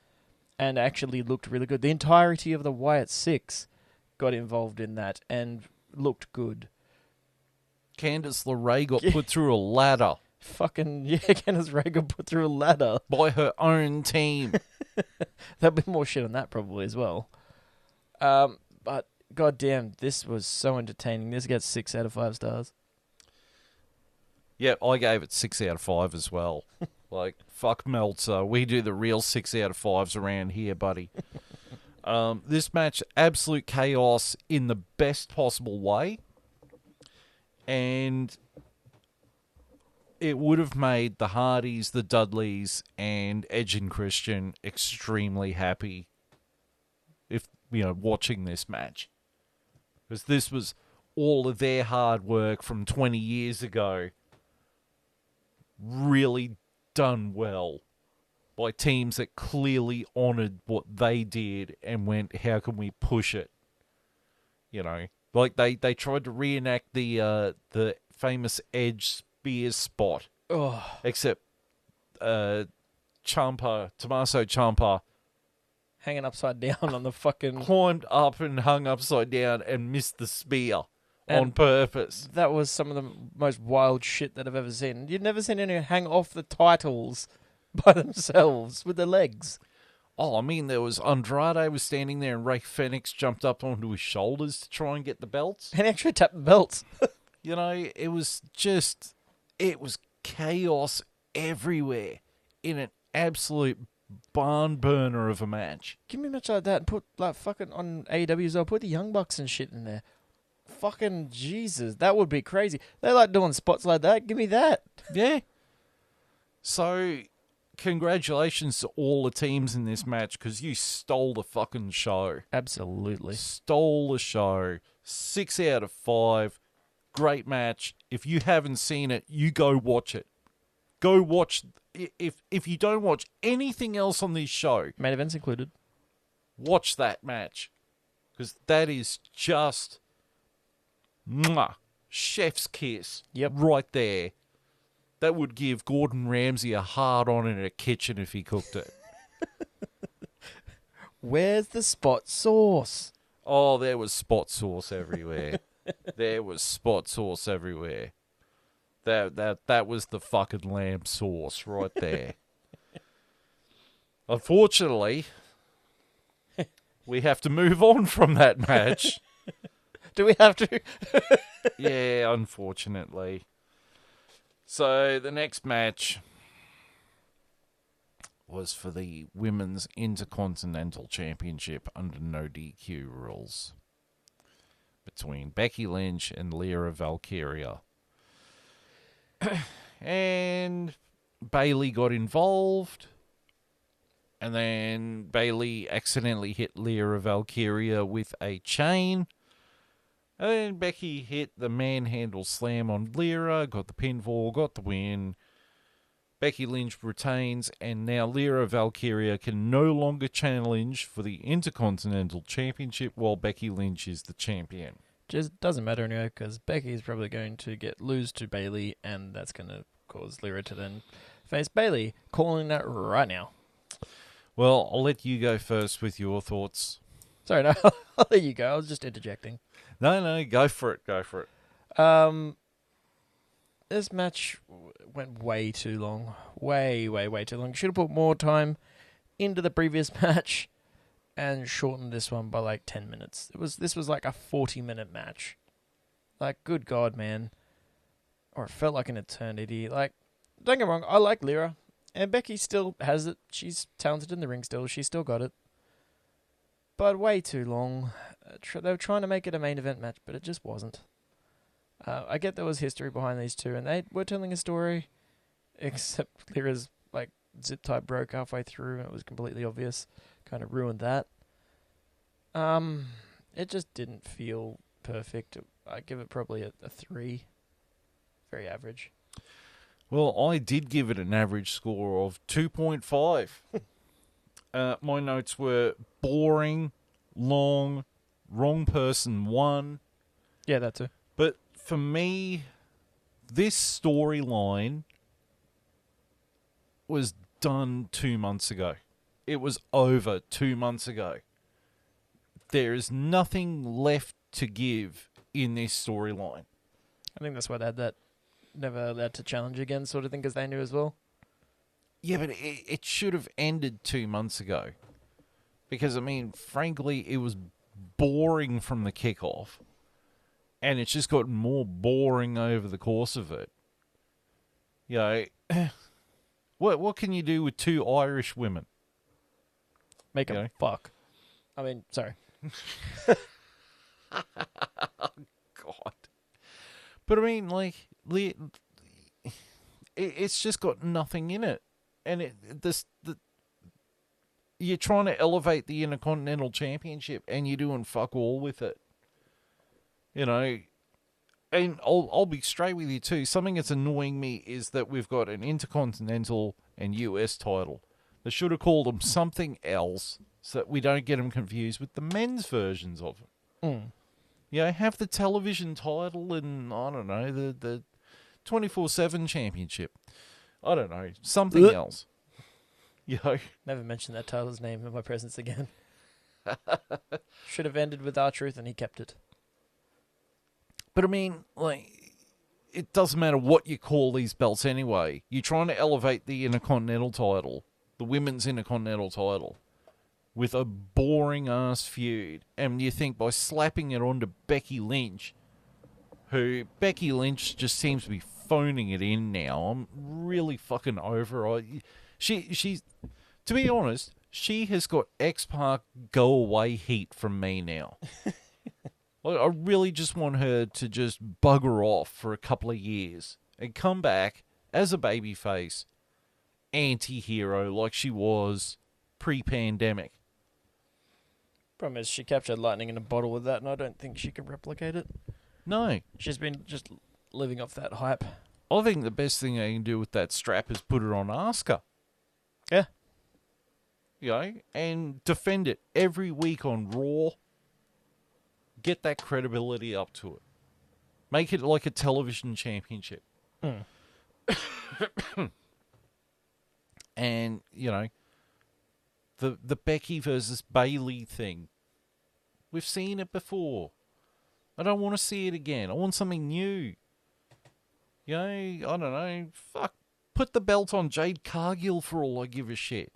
and actually looked really good. The entirety of the Wyatt Six got involved in that and looked good. Candice LeRae got put through a ladder. Fucking, yeah, Candice LeRae got put through a ladder. By her own team. There'll be more shit on that probably as well. But goddamn, this was so entertaining. This gets 6 out of 5 stars. Yeah, I gave it 6 out of 5 as well. Like, fuck Meltzer. We do the real 6 out of 5s around here, buddy. This match, absolute chaos in the best possible way. And it would have made the Hardys, the Dudleys, and Edge and Christian extremely happy if, watching this match. Because this was all of their hard work from 20 years ago really done well by teams that clearly honoured what they did and went, how can we push it? Like they tried to reenact the famous Edge spear spot. Oh. Except Tommaso Ciampa Hanging upside down on the fucking... climbed up and hung upside down and missed the spear on purpose. That was some of the most wild shit that I've ever seen. You've never seen anyone hang off the titles by themselves with their legs. Oh, I mean, there was Andrade was standing there and Ray Fenix jumped up onto his shoulders to try and get the belts. And actually tapped the belts. It was chaos everywhere in an absolute barn burner of a match. Give me a match like that and put, fucking on AEW as well. Put the Young Bucks and shit in there. Fucking Jesus, that would be crazy. They like doing spots like that. Give me that. Yeah. So, congratulations to all the teams in this match because you stole the fucking show. Absolutely. Stole the show. 6 out of 5. Great match. If you haven't seen it, you go watch it. Go watch. If you don't watch anything else on this show, Main events included, watch that match because that is just chef's kiss. Yep. Right there. That would give Gordon Ramsay a hard on in a kitchen if he cooked it. Where's the spot sauce? Oh, there was spot sauce everywhere. There was spot sauce everywhere. That was the fucking lamb sauce right there. Unfortunately, we have to move on from that match. Do we have to? Yeah, unfortunately. So the next match was for the Women's Intercontinental Championship under no DQ rules between Becky Lynch and Lyra Valkyria. And Bayley got involved. And then Bayley accidentally hit Lyra Valkyria with a chain. And then Becky hit the manhandle slam on Lyra, got the pinfall, got the win. Becky Lynch retains, and now Lyra Valkyria can no longer challenge for the Intercontinental Championship while Becky Lynch is the champion. Just doesn't matter anyway, because Becky's probably going to lose to Bayley, and that's going to cause Lyra to then face Bayley. Calling that right now. Well, I'll let you go first with your thoughts. Sorry, no, I'll let you go. I was just interjecting. No, go for it. This match went way too long. Way too long. Should have put more time into the previous match and shortened this one by like 10 minutes. This was like a 40-minute match. Like, good God, man. Or it felt like an eternity. Like, don't get me wrong, I like Lyra. And Becky still has it. She's talented in the ring still. She's still got it. But way too long. They were trying to make it a main event match, but it just wasn't. I get there was history behind these two, and they were telling a story, except Lyra's like zip tie broke halfway through, and it was completely obvious. Kind of ruined that. It just didn't feel perfect. I give it probably a 3. Very average. Well, I did give it an average score of 2.5. My notes were boring, long, wrong person won. Yeah, that too. But for me, this storyline was done 2 months ago. It was over 2 months ago. There is nothing left to give in this storyline. I think that's why they had that never allowed to challenge again sort of thing, because they knew as well. Yeah, but it should have ended 2 months ago. Because, I mean, frankly, it was boring from the kickoff. And it's just gotten more boring over the course of it. You know, What can you do with two Irish women? Make You them know? fuck. I mean, sorry. God. But I mean, like, it's just got nothing in it. And you're trying to elevate the Intercontinental Championship and you're doing fuck all with it. You know, and I'll be straight with you too. Something that's annoying me is that we've got an Intercontinental and US title. They should have called them something else so that we don't get them confused with the men's versions of them. Mm. You know, have the television title and, I don't know, the 24/7 championship. I don't know, something else. You know? Never mention that title's name in my presence again. Should have ended with R-Truth and he kept it. But I mean, like, it doesn't matter what you call these belts anyway. You're trying to elevate the Intercontinental title, the women's Intercontinental title, with a boring-ass feud. And you think by slapping it onto Becky Lynch, who Becky Lynch just seems to be phoning it in now. I'm really fucking over her. She's, to be honest, she has got X-Pac go-away heat from me now. I really just want her to just bugger off for a couple of years and come back as a babyface anti-hero like she was pre-pandemic. Problem is, she captured lightning in a bottle with that, and I don't think she can replicate it. No. She's been just living off that hype. I think the best thing they can do with that strap is put it on Asuka. Yeah. You know, and defend it every week on Raw. Get that credibility up to it. Make it like a television championship. Mm. And, you know, the Becky versus Bayley thing. We've seen it before. I don't want to see it again. I want something new. You know, I don't know. Fuck. Put the belt on Jade Cargill for all I give a shit.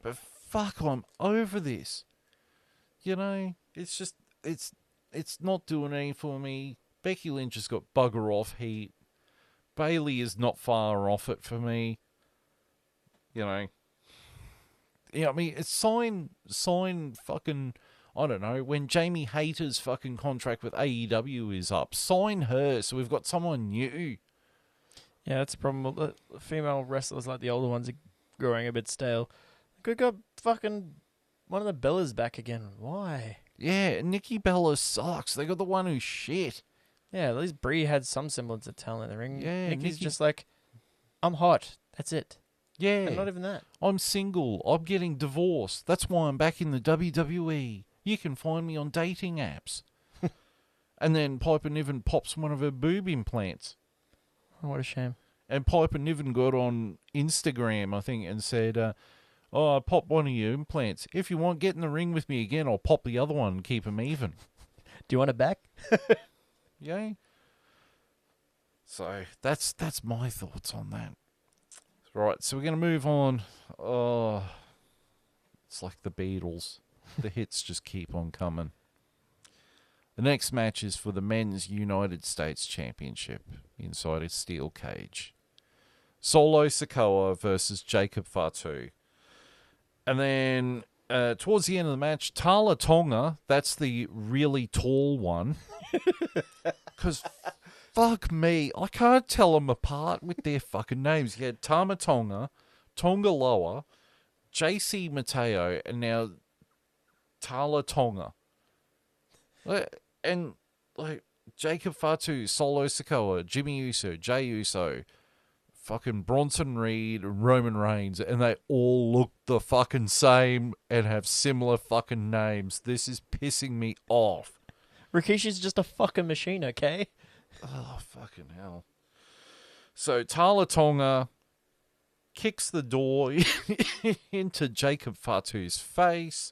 But fuck, I'm over this. You know, it's just, it's not doing anything for me. Becky Lynch has got bugger off heat. Bayley is not far off it for me. You know. Yeah, I mean, it's sign fucking, I don't know, when Jamie Hayter's fucking contract with AEW is up, sign her so we've got someone new. Yeah, that's the problem. The female wrestlers like the older ones are growing a bit stale. Could got fucking one of the Bellas back again. Why? Yeah, Nikki Bella sucks. They got the one who's shit. Yeah, at least Brie had some semblance of talent in the ring. Yeah, Nikki's Nikki... just like, I'm hot. That's it. Yeah. And not even that. I'm single. I'm getting divorced. That's why I'm back in the WWE. You can find me on dating apps. And then Piper Niven pops one of her boob implants. Oh, what a shame. And Piper Niven got on Instagram, I think, and said, oh, I popped one of your implants. If you want, get in the ring with me again, I'll pop the other one and keep them even. Do you want it back? Yeah. So that's my thoughts on that. Right, so we're going to move on. Oh, it's like the Beatles. The hits just keep on coming. The next match is for the Men's United States Championship inside a steel cage. Solo Sikoa versus Jacob Fatu. And then towards the end of the match, Tala Tonga, that's the really tall one. Because fuck me, I can't tell them apart with their fucking names. You had Tama Tonga, Tonga Loa, JC Mateo, and now Tala Tonga. And like Jacob Fatu, Solo Sikoa, Jimmy Uso, Jay Uso, fucking Bronson Reed, Roman Reigns, and they all look the fucking same and have similar fucking names. This is pissing me off. Rikishi's just a fucking machine, okay? Oh, fucking hell. So Tala Tonga kicks the door into Jacob Fatu's face.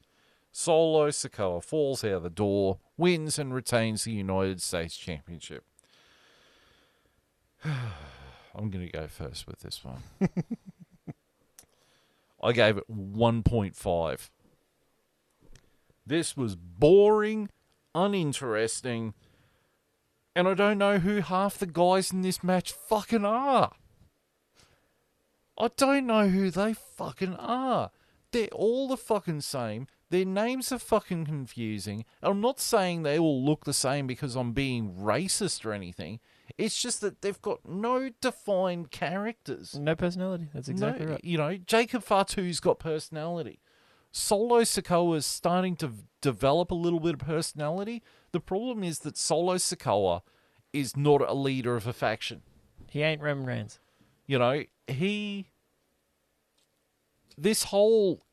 Solo Sikoa falls out of the door, wins and retains the United States Championship. I'm going to go first with this one. I gave it 1.5. This was boring, uninteresting, and I don't know who half the guys in this match fucking are. I don't know who they fucking are. They're all the fucking same. Their names are fucking confusing. I'm not saying they all look the same because I'm being racist or anything. It's just that they've got no defined characters. No personality. That's exactly right. You know, Jacob Fatu's got personality. Solo Sikoa's starting to develop a little bit of personality. The problem is that Solo Sikoa is not a leader of a faction. He ain't Roman Reigns. You know, this whole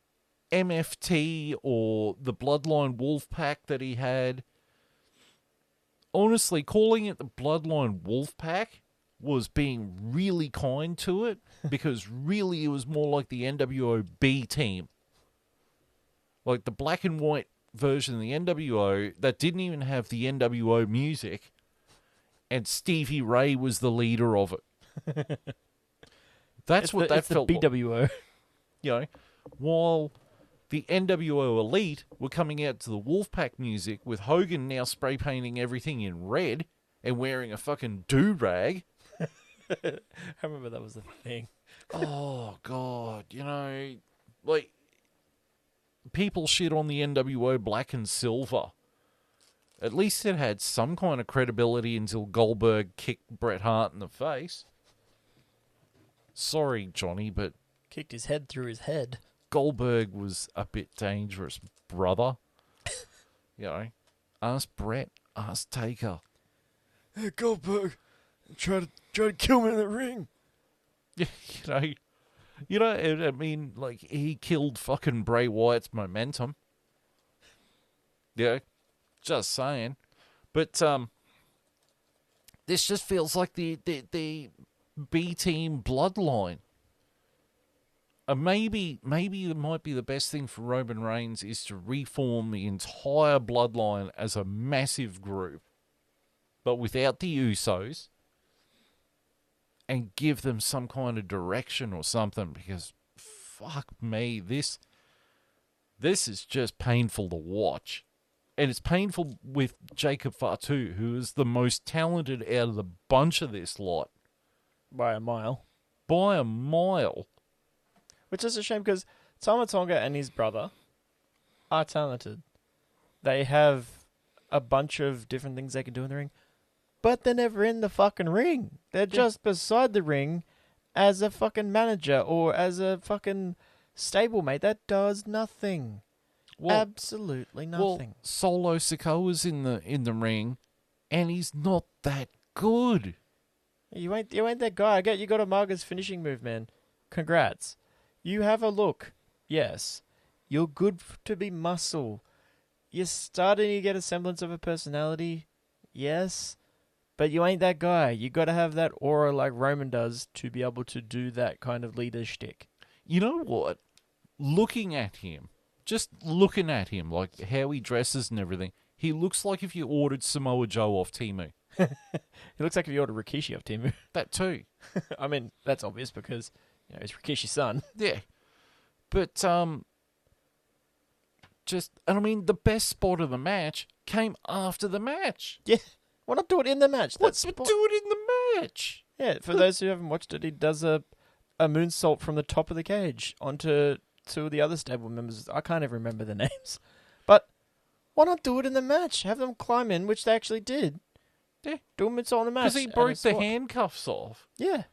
MFT or the Bloodline Wolf Pack that he had, honestly, calling it the Bloodline Wolf Pack was being really kind to it, because really it was more like the NWO B team. Like the black and white version of the NWO that didn't even have the NWO music, and Stevie Ray was the leader of it. That's what that felt like. BWO. You know, while the NWO Elite were coming out to the Wolfpack music, with Hogan now spray painting everything in red and wearing a fucking do-rag. I remember that was the thing. Oh, God. You know, like, people shit on the NWO black and silver. At least it had some kind of credibility until Goldberg kicked Bret Hart in the face. Sorry, Johnny, but kicked his head through his head. Goldberg was a bit dangerous, brother. You know, ask Bret, ask Taker. Hey, Goldberg, try to kill me in the ring. I mean, like, he killed fucking Bray Wyatt's momentum. Yeah, just saying. But this just feels like the B team bloodline. Maybe it might be the best thing for Roman Reigns is to reform the entire bloodline as a massive group, but without the Usos, and give them some kind of direction or something, because fuck me, this is just painful to watch. And it's painful with Jacob Fatu, who is the most talented out of the bunch of this lot. By a mile. By a mile. Which is a shame, because Tama Tonga and his brother are talented. They have a bunch of different things they can do in the ring, but they're never in the fucking ring. They're just beside the ring as a fucking manager or as a fucking stablemate. That does nothing. Well, absolutely nothing. Well, Solo Sikoa's in the ring, and he's not that good. You ain't that guy. I get you got a Marga's finishing move, man. Congrats. You have a look. Yes. You're good to be muscle. You're starting to get a semblance of a personality. Yes. But you ain't that guy. You got to have that aura like Roman does to be able to do that kind of leader shtick. You know what? Just looking at him, like how he dresses and everything, he looks like if you ordered Samoa Joe off Temu. He looks like if you ordered Rikishi off Temu. That too. I mean, that's obvious because he's Rikishi's son. Yeah. But, the best spot of the match came after the match. Yeah. Why not do it in the match? Do it in the match? Yeah, for those who haven't watched it, he does a moonsault from the top of the cage onto two of the other stable members. I can't even remember the names. But why not do it in the match? Have them climb in, which they actually did. Yeah. Do a moonsault in the match. Because he broke the handcuffs off. Yeah.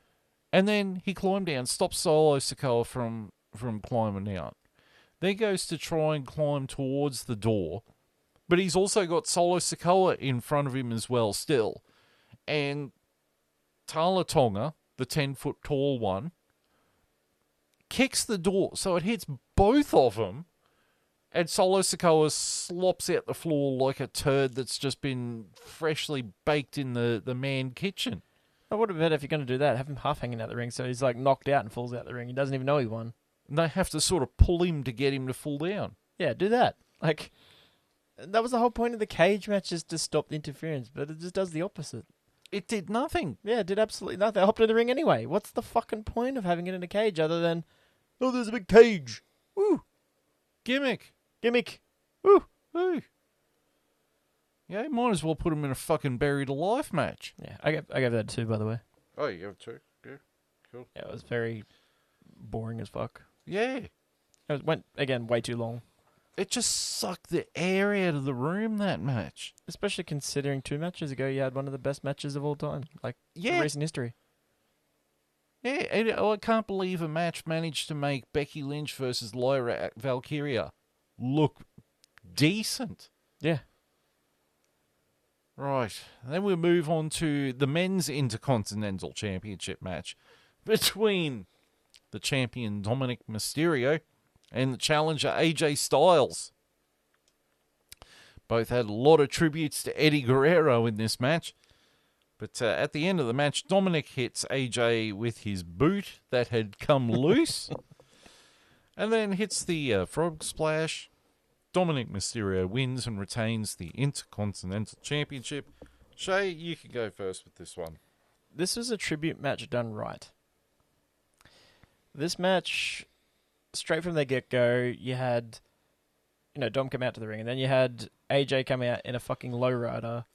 And then he climbed down, stopped Solo Sikoa from climbing out. Then goes to try and climb towards the door. But he's also got Solo Sikoa in front of him as well still. And Tala Tonga, the 10-foot tall one, kicks the door so it hits both of them. And Solo Sikoa slops out the floor like a turd that's just been freshly baked in the man kitchen. I would have bet if you're going to do that, have him half hanging out the ring so he's like knocked out and falls out the ring. He doesn't even know he won. And they have to sort of pull him to get him to fall down. Yeah, do that. Like, that was the whole point of the cage match, is to stop the interference, but it just does the opposite. It did nothing. Yeah, it did absolutely nothing. I hopped in the ring anyway. What's the fucking point of having it in a cage other than, oh, there's a big cage. Woo. Gimmick. Woo. Woo. Yeah, might as well put him in a fucking buried alive match. Yeah, I gave that a 2, by the way. Oh, you have 2? Yeah, cool. Yeah, it was very, boring as fuck. Yeah. It went, again, way too long. It just sucked the air out of the room, that match. Especially considering 2 matches ago, you had one of the best matches of all time. Like, in recent history. Yeah, and I can't believe a match managed to make Becky Lynch versus Lyra Valkyria look decent. Yeah. Right. Then we'll move on to the men's Intercontinental Championship match between the champion Dominic Mysterio and the challenger AJ Styles. Both had a lot of tributes to Eddie Guerrero in this match. But at the end of the match, Dominic hits AJ with his boot that had come loose. And then hits the frog splash. Dominic Mysterio wins and retains the Intercontinental Championship. Shay, you can go first with this one. This was a tribute match done right. This match, straight from the get-go, you had, Dom come out to the ring, and then you had AJ come out in a fucking lowrider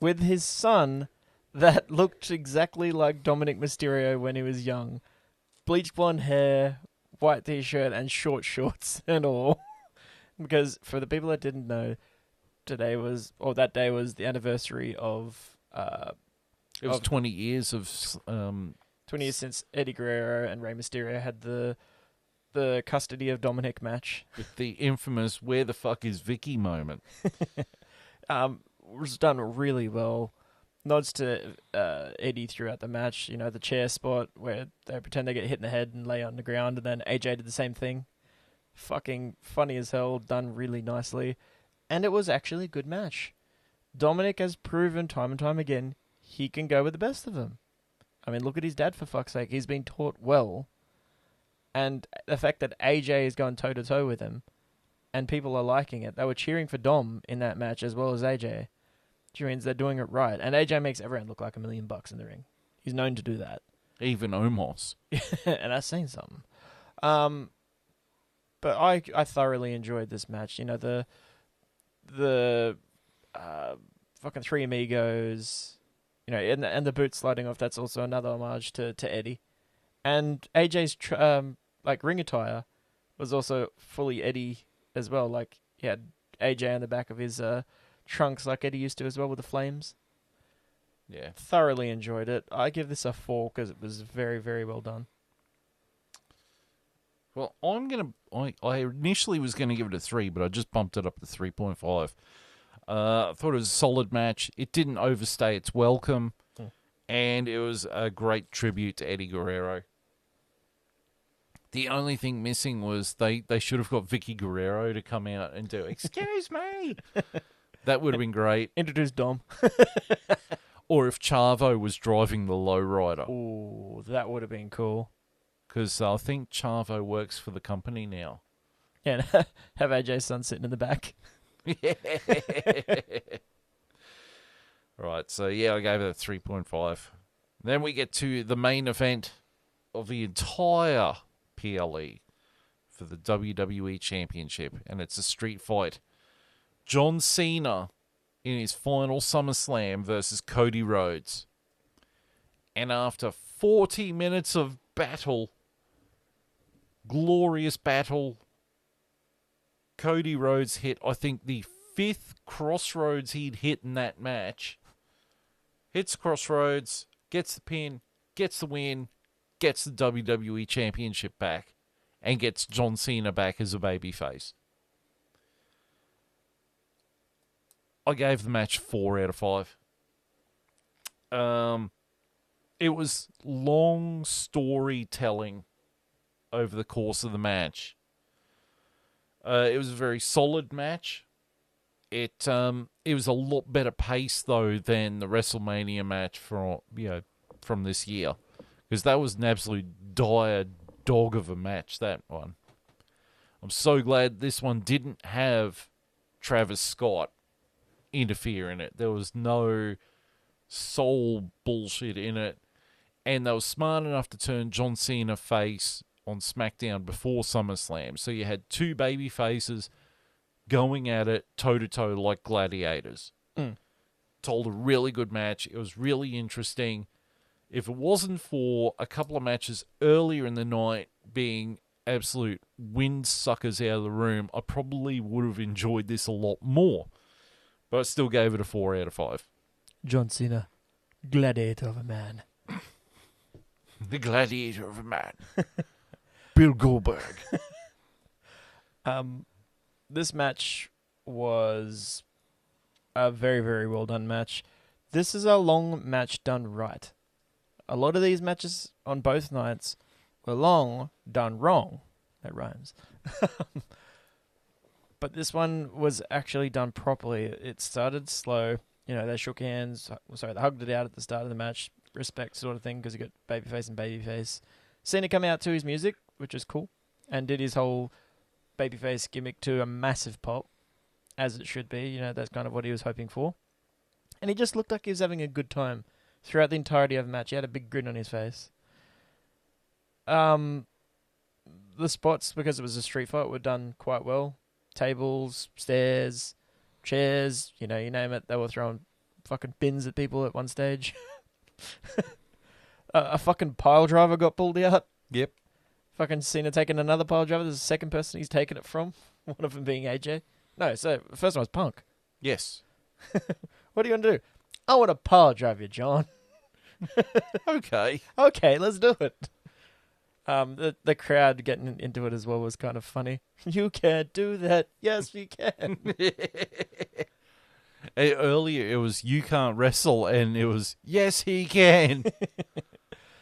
with his son that looked exactly like Dominic Mysterio when he was young. Bleach blonde hair, white t-shirt, and short shorts and all. Because for the people that didn't know, that day was the anniversary of... it was 20 years of... 20 years since Eddie Guerrero and Rey Mysterio had the custody of Dominic match. With the infamous "where the fuck is Vicky" moment. Was done really well. Nods to Eddie throughout the match. The chair spot where they pretend they get hit in the head and lay on the ground, and then AJ did the same thing. Fucking funny as hell, done really nicely. And it was actually a good match. Dominic has proven time and time again he can go with the best of them. I mean, look at his dad, for fuck's sake. He's been taught well. And the fact that AJ is going toe-to-toe with him, and people are liking it. They were cheering for Dom in that match as well as AJ. Which means they're doing it right. And AJ makes everyone look like $1 million in the ring. He's known to do that. Even Omos. And I've seen some. But I thoroughly enjoyed this match. The fucking Three Amigos, and the boot sliding off. That's also another homage to Eddie. And AJ's ring attire was also fully Eddie as well. Like he had AJ on the back of his trunks, like Eddie used to as well, with the flames. Yeah, thoroughly enjoyed it. I give this a 4 because it was very, very well done. Well, I initially was gonna give it a 3, but I just bumped it up to 3.5. I thought it was a solid match. It didn't overstay its welcome, and it was a great tribute to Eddie Guerrero. The only thing missing was they should have got Vicky Guerrero to come out and do, "Excuse me." That would have been great. Introduce Dom. Or if Chavo was driving the lowrider. Ooh, that would have been cool. Because I think Chavo works for the company now. Yeah, and have AJ's son sitting in the back. Yeah. Right, so yeah, I gave it a 3.5. Then we get to the main event of the entire PLE for the WWE Championship, and it's a street fight. John Cena in his final SummerSlam versus Cody Rhodes. And after 40 minutes of battle, glorious battle, Cody Rhodes hit, I think, the 5th crossroads he'd hit in that match. Hits crossroads, gets the pin, gets the win, gets the WWE Championship back, and gets John Cena back as a babyface. I gave the match 4 out of 5. It was long storytelling over the course of the match. It was a very solid match. It was a lot better pace though than the WrestleMania match from this year, because that was an absolute dire dog of a match, that one. I'm so glad this one didn't have Travis Scott interfere in it. There was no soul bullshit in it, and they were smart enough to turn John Cena face on SmackDown before SummerSlam. So you had 2 baby faces going at it toe-to-toe like gladiators. Told a really good match. It was really interesting. If it wasn't for a couple of matches earlier in the night being absolute wind suckers out of the room, I probably would have enjoyed this a lot more. But I still gave it a 4 out of 5. John Cena, gladiator of a man. The gladiator of a man. Bill Goldberg. This match was a very, very well done match. This is a long match done right. A lot of these matches on both nights were long, done wrong. That rhymes. But this one was actually done properly. It started slow. You know, they shook hands. Sorry, they hugged it out at the start of the match. Respect sort of thing, because you got babyface and babyface. Cena come out to his music, which is cool, and did his whole babyface gimmick to a massive pop, as it should be. You know, that's kind of what he was hoping for. And he just looked like he was having a good time throughout the entirety of the match. He had a big grin on his face. The spots, because it was a street fight, were done quite well. Tables, stairs, chairs, you know, you name it. They were throwing fucking bins at people at one stage. A fucking pile driver got pulled out. Yep. Fucking Cena taking another pile driver. There's a second person he's taken it from. One of them being AJ. No, so the first one was Punk. Yes. What are you going to do? I want to pile drive you, John. Okay. Okay, let's do it. The crowd getting into it as well was kind of funny. You can't do that. Yes, we can. Earlier it was you can't wrestle, and it was yes he can.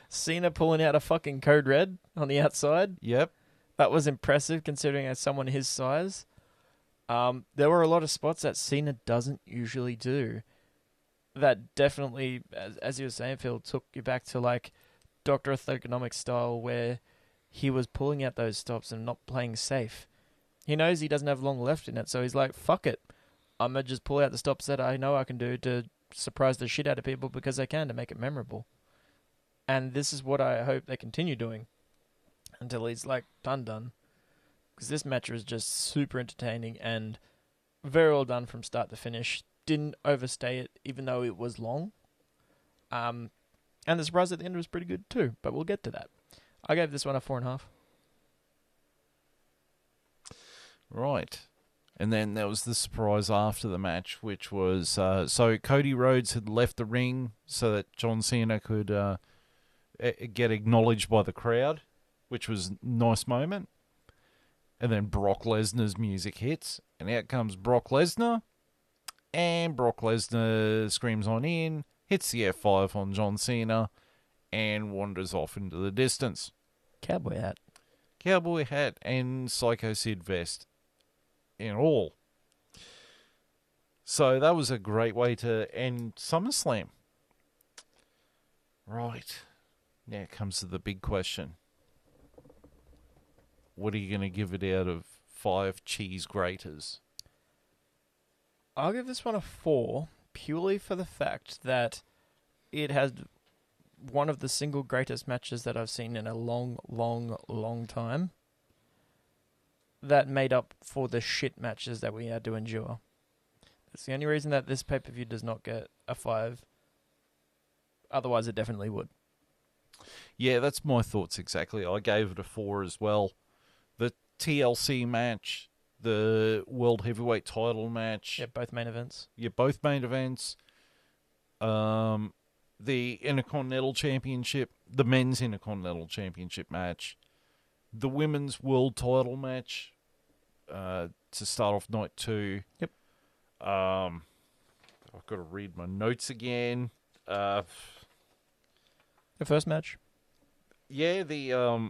Cena pulling out a fucking code red on the outside. Yep. That was impressive considering as someone his size. There were a lot of spots that Cena doesn't usually do. That definitely, as you were saying, Phil, took you back to like Dr. Orthogonomics style, where he was pulling out those stops and not playing safe. He knows he doesn't have long left in it, so he's like, fuck it. I'm going to just pull out the stops that I know I can do to surprise the shit out of people because I can, to make it memorable. And this is what I hope they continue doing until he's like done. Because this match was just super entertaining and very well done from start to finish. Didn't overstay it, even though it was long. And the surprise at the end was pretty good too, but we'll get to that. I gave this one a 4.5. Right. And then there was the surprise after the match, which was so Cody Rhodes had left the ring so that John Cena could get acknowledged by the crowd, which was a nice moment. And then Brock Lesnar's music hits, and out comes Brock Lesnar, and Brock Lesnar screams on in, hits the F5 on John Cena, and wanders off into the distance. Cowboy hat and Psycho Sid vest in all. So that was a great way to end SummerSlam. Right. Now comes to the big question. What are you going to give it out of 5 cheese graters? I'll give this one a 4, purely for the fact that it has one of the single greatest matches that I've seen in a long time. That made up for the shit matches that we had to endure. It's the only reason that this pay-per-view does not get a 5. Otherwise, it definitely would. Yeah, that's my thoughts exactly. I gave it a 4 as well. The TLC match, the World Heavyweight title match. Yeah, both main events. The Intercontinental Championship, the Men's Intercontinental Championship match. The Women's World title match to start off night 2. Yep. I've got to read my notes again. The first match? Yeah, the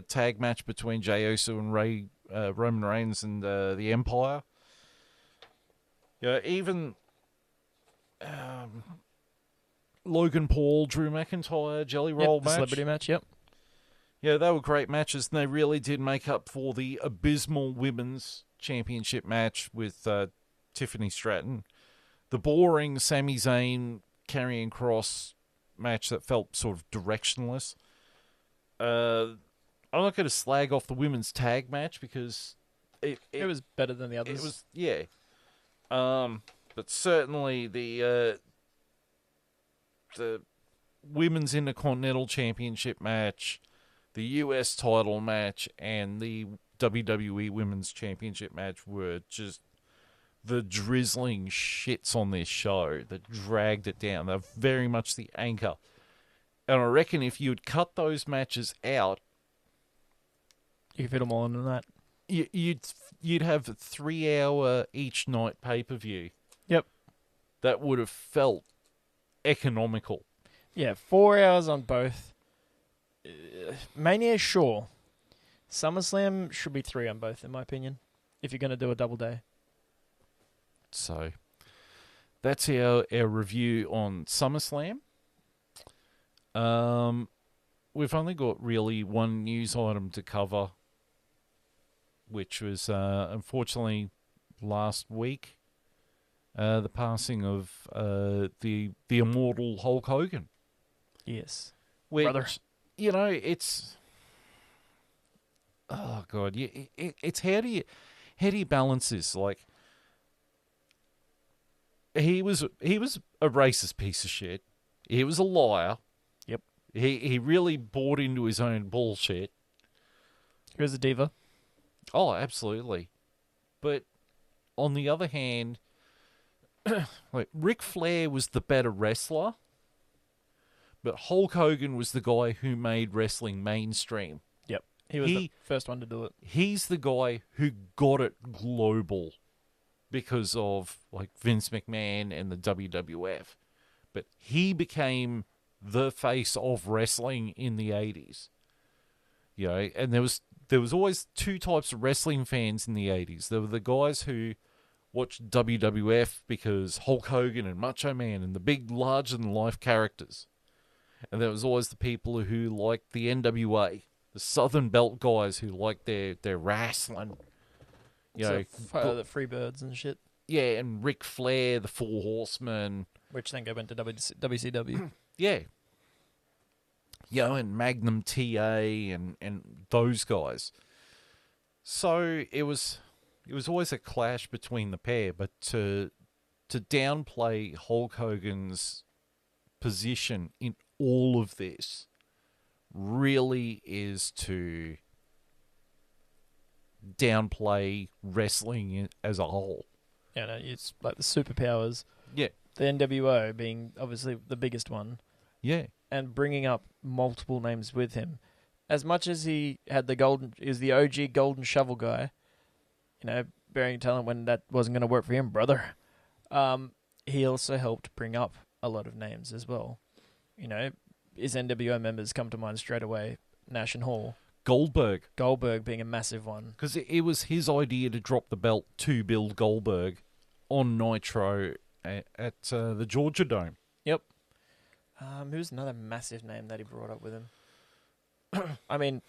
tag match between Jey Uso and Roman Reigns and the Empire. Yeah, even Logan Paul, Drew McIntyre, Jelly Roll match. The celebrity match, yep. Yeah, they were great matches, and they really did make up for the abysmal women's championship match with Tiffany Stratton. The boring Sami Zayn Karrion Kross match that felt sort of directionless. I'm not going to slag off the women's tag match because it was better than the others. It was, yeah. But certainly the Women's Intercontinental Championship match, the US title match, and the WWE Women's Championship match were just the drizzling shits on this show that dragged it down. They're very much the anchor. And I reckon if you'd cut those matches out, You can fit them all into that. you'd have a 3-hour each night pay-per-view. Yep. That would have felt economical. Yeah, 4 hours on both. Mania, sure. SummerSlam should be 3 on both, in my opinion, if you're going to do a double day. So that's our review on SummerSlam. We've only got really one news item to cover, which was unfortunately last week, the passing of the immortal Hulk Hogan. Yes. Which, Brother. you know, it's... Oh, God. It's how do you balance this? Like, he was a racist piece of shit. He was a liar. Yep. He really bought into his own bullshit. He was a diva. Oh, absolutely. But on the other hand, like Ric Flair was the better wrestler, but Hulk Hogan was the guy who made wrestling mainstream. Yep. He was the first one to do it. He's the guy who got it global because of like Vince McMahon and the WWF. But he became the face of wrestling in the 80s. You know, and there was always two types of wrestling fans in the 80s. There were the guys who watched WWF because Hulk Hogan and Macho Man and the big larger-than-life characters. And there was always the people who liked the NWA, the Southern Belt guys who liked their wrestling. You know, the Freebirds and shit. Yeah, and Ric Flair, the Four Horsemen. Which then go into WCW. Yeah. You know, and Magnum TA and those guys. So it was always a clash between the pair, but to downplay Hulk Hogan's position in all of this really is to downplay wrestling as a whole. Yeah, no, it's like the superpowers. Yeah. The NWO being obviously the biggest one. Yeah. And bringing up multiple names with him. As much as he had he was the OG Golden Shovel guy, you know, bearing talent when that wasn't going to work for him, brother. He also helped bring up a lot of names as well. You know, his NWO members come to mind straight away. Nash and Hall. Goldberg being a massive one. Because it was his idea to drop the belt to build Goldberg on Nitro at the Georgia Dome. Yep. Who's another massive name that he brought up with him? I mean,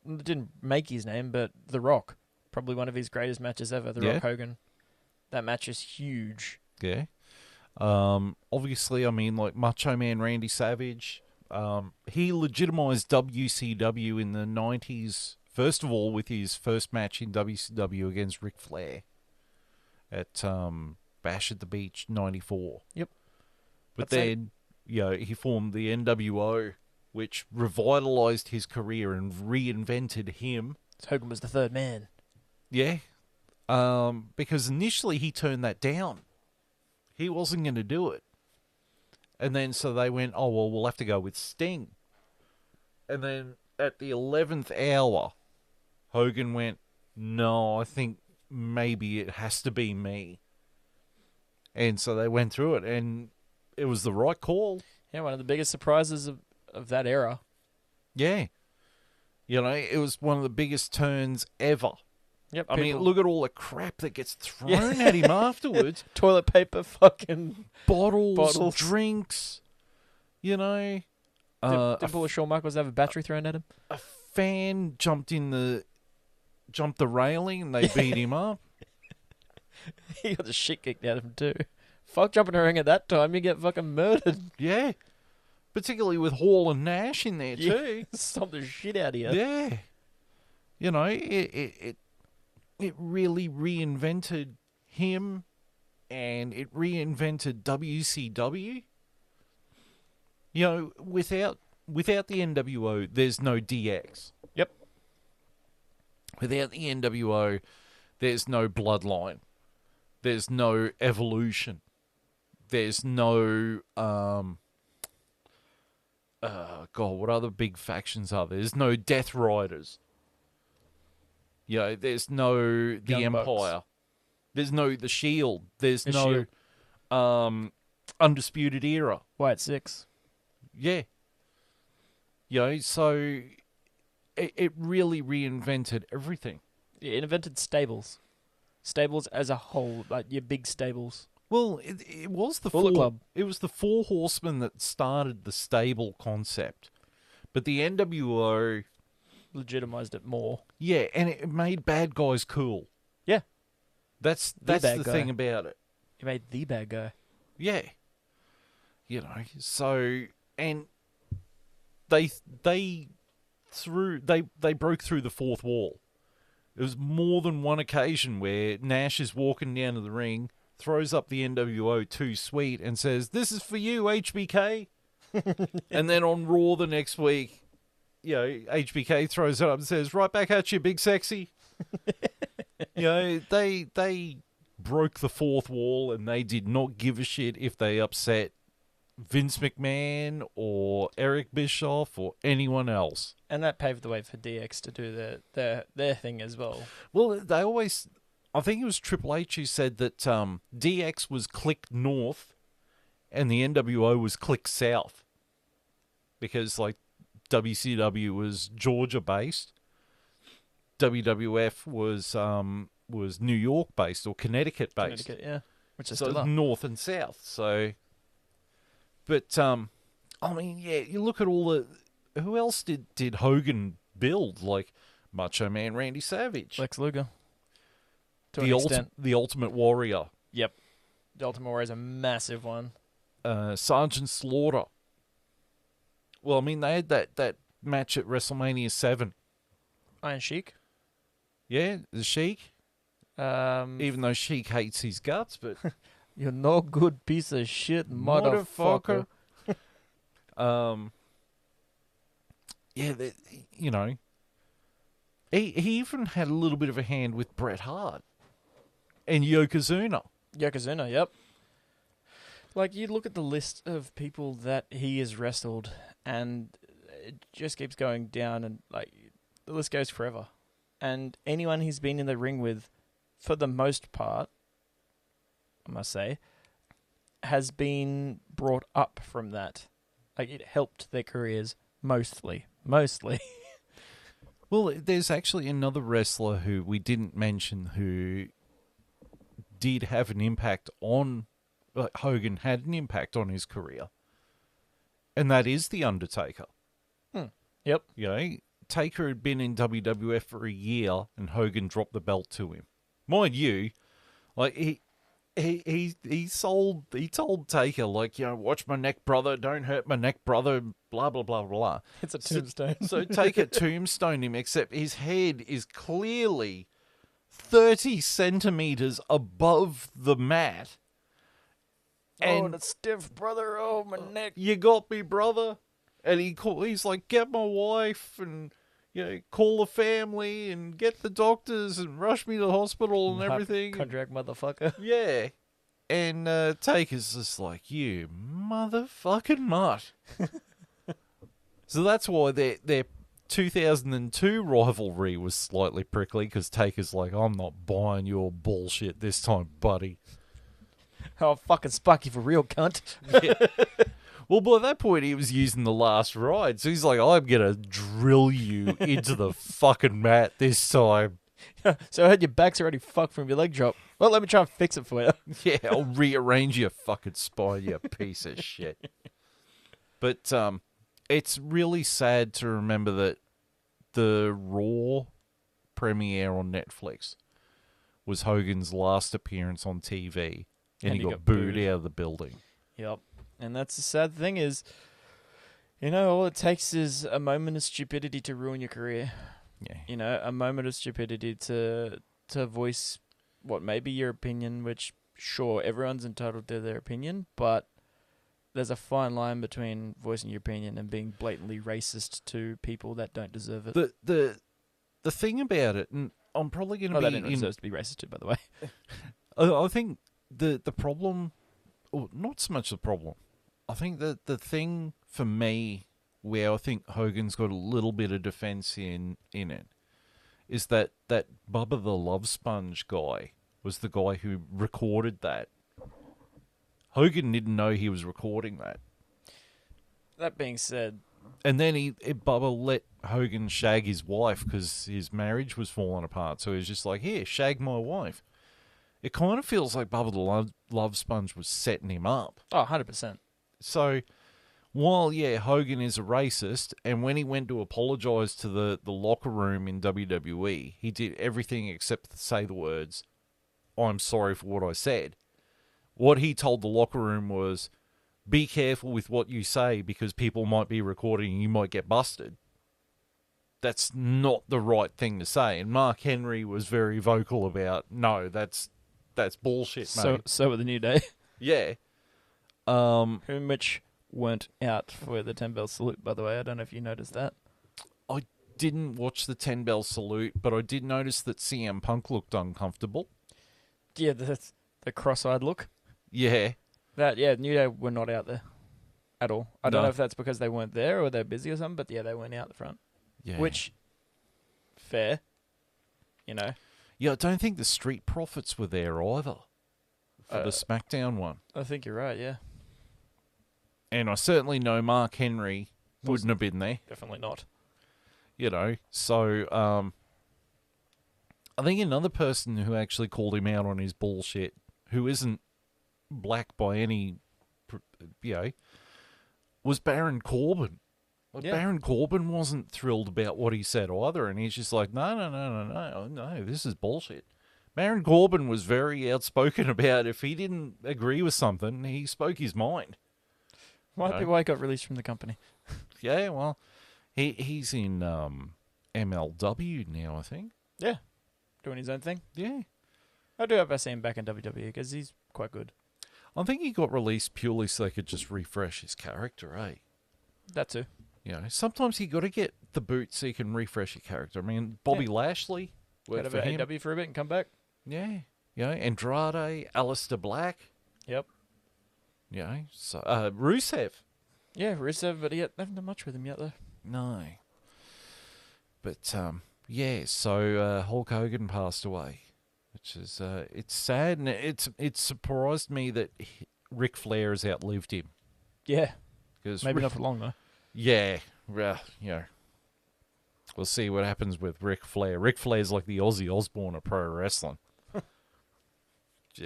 didn't make his name, but The Rock. Probably one of his greatest matches ever, Rock Hogan. That match is huge. Yeah. Obviously, I mean, like Macho Man Randy Savage. He legitimized WCW in the 90s, first of all, with his first match in WCW against Ric Flair at Bash at the Beach 94. Yep. But then, you know, he formed the NWO, which revitalized his career and reinvented him. So Hogan was the third man. Yeah. Because initially he turned that down. He wasn't going to do it. And then so they went, oh, well, we'll have to go with Sting. And then at the 11th hour, Hogan went, no, I think maybe it has to be me. And so they went through it, and it was the right call. Yeah, one of the biggest surprises of that era. Yeah. You know, it was one of the biggest turns ever. Yep. I mean, look at all the crap that gets thrown at him afterwards. Toilet paper, fucking bottles, drinks, you know. Did Paul Shawn Michaels have a battery thrown at him? A fan jumped the railing and they beat him up. He got the shit kicked out of him too. Fuck jumping a ring at that time, you get fucking murdered. Yeah. Particularly with Hall and Nash in there too. Stomp the shit out of you. Yeah. You know, it really reinvented him, and it reinvented WCW. You know, without the NWO, there's no DX. Yep. Without the NWO, there's no Bloodline. There's no Evolution. There's no what other big factions are there? There's no Death Riders. You know, there's no the Young Empire. Bucks. There's no the Shield. There's The no Shield. Undisputed Era. White 6. Yeah. You know, so it really reinvented everything. It invented stables. Stables as a whole, like your big stables. Well, it was the Bullet Club. It was the Four Horsemen that started the stable concept, but the NWO Legitimized it more. yeah, and it made bad guys cool. Yeah. That's bad the guy. thing about it. It made the bad guy. Yeah, you know. So and they broke through the fourth wall. There was more than one occasion where Nash is walking down to the ring, throws up the NWO too sweet, and says, "This is for you, HBK." And then on Raw the next week, you know, HBK throws it up and says, "Right back at you, big sexy." You know, they broke the fourth wall, and they did not give a shit if they upset Vince McMahon or Eric Bischoff or anyone else. And that paved the way for DX to do their thing as well. Well, they always... I think it was Triple H who said that DX was click north and the NWO was click south. Because, like, WCW was Georgia-based. WWF was New York-based or Connecticut-based. Connecticut, yeah. Which is So still it's up. north and south. So... But, I mean, yeah, you look at all the... Who else did Hogan build? Like, Macho Man Randy Savage. Lex Luger. To an extent. The Ultimate Warrior. Yep. The Ultimate Warrior is a massive one. Sergeant Slaughter. Well, I mean, they had that match at WrestleMania 7. Iron Sheik. Yeah, the Sheik. Even though Sheik hates his guts, but... You're no good piece of shit, motherfucker. Yeah, you know, he even had a little bit of a hand with Bret Hart and Yokozuna. Yokozuna, yep. Like, you look at the list of people that he has wrestled, and it just keeps going down, and, like, the list goes forever. And anyone he's been in the ring with, for the most part, I must say, has been brought up from that. Like, it helped their careers mostly. Well, there's actually another wrestler who we didn't mention who did have an impact on... Hogan had an impact on his career. And that is The Undertaker. Yep. You know, Taker had been in WWF for a year and Hogan dropped the belt to him. Mind you, like, he told Taker, like, you know, watch my neck, brother, don't hurt my neck, brother, blah, blah, blah, blah. It's a tombstone. So Taker tombstoned him, except his head is clearly 30 centimeters above the mat. And it's stiff, brother. Oh, my neck. You got me, brother. And he's like, get my wife and, you know, call the family and get the doctors and rush me to the hospital and everything. Contract motherfucker. Yeah. And Taker's just like, you motherfucking mutt. So that's why their 2002 rivalry was slightly prickly, because Taker's like, I'm not buying your bullshit this time, buddy. I'll fucking spark you for real, cunt. Yeah. Well, by that point, he was using the last ride. So he's like, I'm going to drill you into the fucking mat this time. So I heard your back's already fucked from your leg drop. Well, let me try and fix it for you. Yeah, I'll rearrange your fucking spine, you piece of shit. But it's really sad to remember that the Raw premiere on Netflix was Hogan's last appearance on TV. And he got booed out of the building. Yep. And that's the sad thing is, you know, all it takes is a moment of stupidity to ruin your career. Yeah. You know, a moment of stupidity to voice what may be your opinion, which, sure, everyone's entitled to their opinion, but there's a fine line between voicing your opinion and being blatantly racist to people that don't deserve it. The thing about it, and I'm probably going to That be anyone deserves to be racist to, by the way. I think the problem, or not so much the problem, I think that the thing for me where I think Hogan's got a little bit of defense in it is that Bubba the Love Sponge guy was the guy who recorded that. Hogan didn't know he was recording that. That being said... And then Bubba let Hogan shag his wife because his marriage was falling apart. So he was just like, here, shag my wife. It kind of feels like Bubba the Love Sponge was setting him up. Oh, 100%. So, while, yeah, Hogan is a racist, and when he went to apologise to the locker room in WWE, he did everything except say the words, I'm sorry for what I said. What he told the locker room was, be careful with what you say because people might be recording and you might get busted. That's not the right thing to say. And Mark Henry was very vocal about, no, that's bullshit, mate. So were the New Day. Yeah. Which weren't out for the 10 bell salute, by the way. I don't know if you noticed that. I didn't watch the 10 bell salute, but I did notice that CM Punk looked uncomfortable. Yeah, the cross-eyed look. Yeah. New Day were not out there at all. I don't No. know if that's because they weren't there or they're busy or something, but yeah, they weren't out the front. Yeah. Which, fair, you know. Yeah, I don't think the Street Profits were there either for the SmackDown one. I think you're right, yeah. And I certainly know Mark Henry wouldn't have been there. Definitely not. You know, so I think another person who actually called him out on his bullshit, who isn't black by any, was Baron Corbin. Like, Yeah. Baron Corbin wasn't thrilled about what he said either, and he's just like, no, this is bullshit. Baron Corbin was very outspoken about if he didn't agree with something, he spoke his mind. Might be why he got released from the company. Yeah, well, he's in MLW now, I think. Yeah, doing his own thing. Yeah. I do hope I see him back in WWE because he's quite good. I think he got released purely so they could just refresh his character, eh? That too. You know, sometimes you got to get the boot so you can refresh your character. I mean, Bobby Lashley worked Head for over him. AW for a bit and come back. Yeah. You know, Andrade, Aleister Black. Yep. You know, so, Rusev. Yeah, Rusev, but they haven't done much with him yet, though. No. But, yeah, so Hulk Hogan passed away, which is, it's sad, and it surprised me that Ric Flair has outlived him. Yeah. 'Cause Maybe not for long, though. Yeah, you know, we'll see what happens with Ric Flair. Ric Flair's like the Ozzy Osbourne of pro wrestling.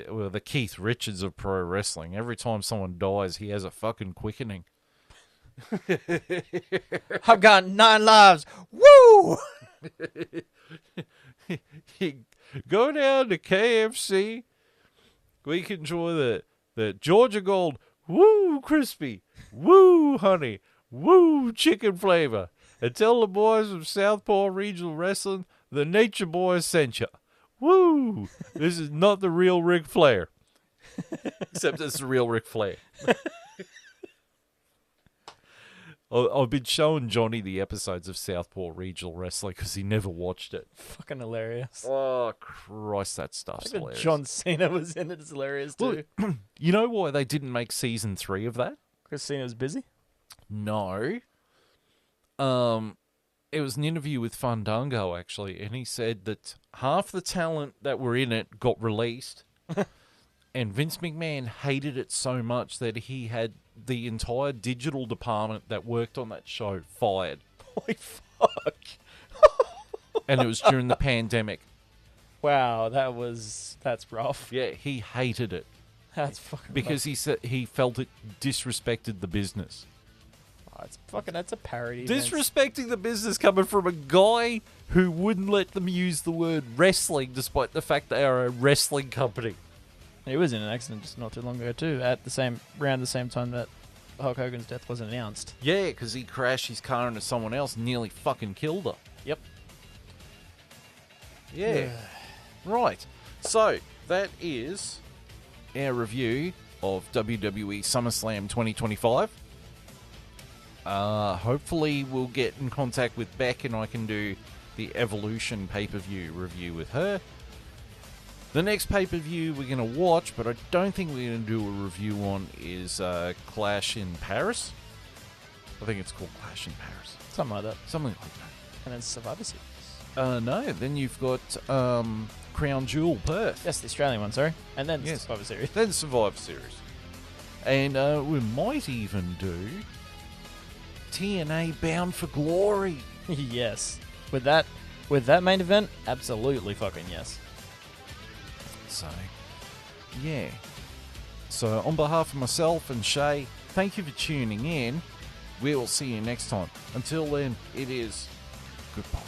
Well, the Keith Richards of pro wrestling. Every time someone dies, he has a fucking quickening. I've got 9 lives. Woo! Go down to KFC. We can enjoy the Georgia Gold. Woo, crispy. Woo, honey. Woo, chicken flavor. And tell the boys of Southpaw Regional Wrestling the Nature Boys sent you. Woo! This is not the real Ric Flair. Except it's the real Ric Flair. I've been showing Johnny the episodes of Southpaw Regional Wrestling because he never watched it. Fucking hilarious. Oh, Christ, that stuff's Even hilarious. John Cena was in it. It's hilarious, too. Look, you know why they didn't make season 3 of that? Because Cena was busy? No. It was an interview with Fandango, actually, and he said that half the talent that were in it got released, and Vince McMahon hated it so much that he had the entire digital department that worked on that show fired. Holy fuck. And it was during the pandemic. Wow, that's rough. Yeah, he hated it That's fucking because he said he felt it disrespected the business. that's a parody. Disrespecting the business coming from a guy who wouldn't let them use the word wrestling despite the fact they are a wrestling company. He was in an accident just not too long ago too, around the same time that Hulk Hogan's death was announced. Yeah, because he crashed his car into someone else and nearly fucking killed her. Yep. Yeah. Right. So, that is our review of WWE Summerslam 2025. Hopefully we'll get in contact with Beck and I can do the Evolution pay-per-view review with her. The next pay-per-view we're going to watch, but I don't think we're going to do a review on, is Clash in Paris. I think it's called Clash in Paris. Something like that. Something like that. And then Survivor Series. No, then you've got Crown Jewel Perth. That's the Australian one, sorry. And then Yes. Survivor Series. Then Survivor Series. And we might even do TNA Bound for Glory. Yes. With that main event, absolutely fucking yes. So, yeah. So, on behalf of myself and Shay, thank you for tuning in. We'll see you next time. Until then, it is goodbye.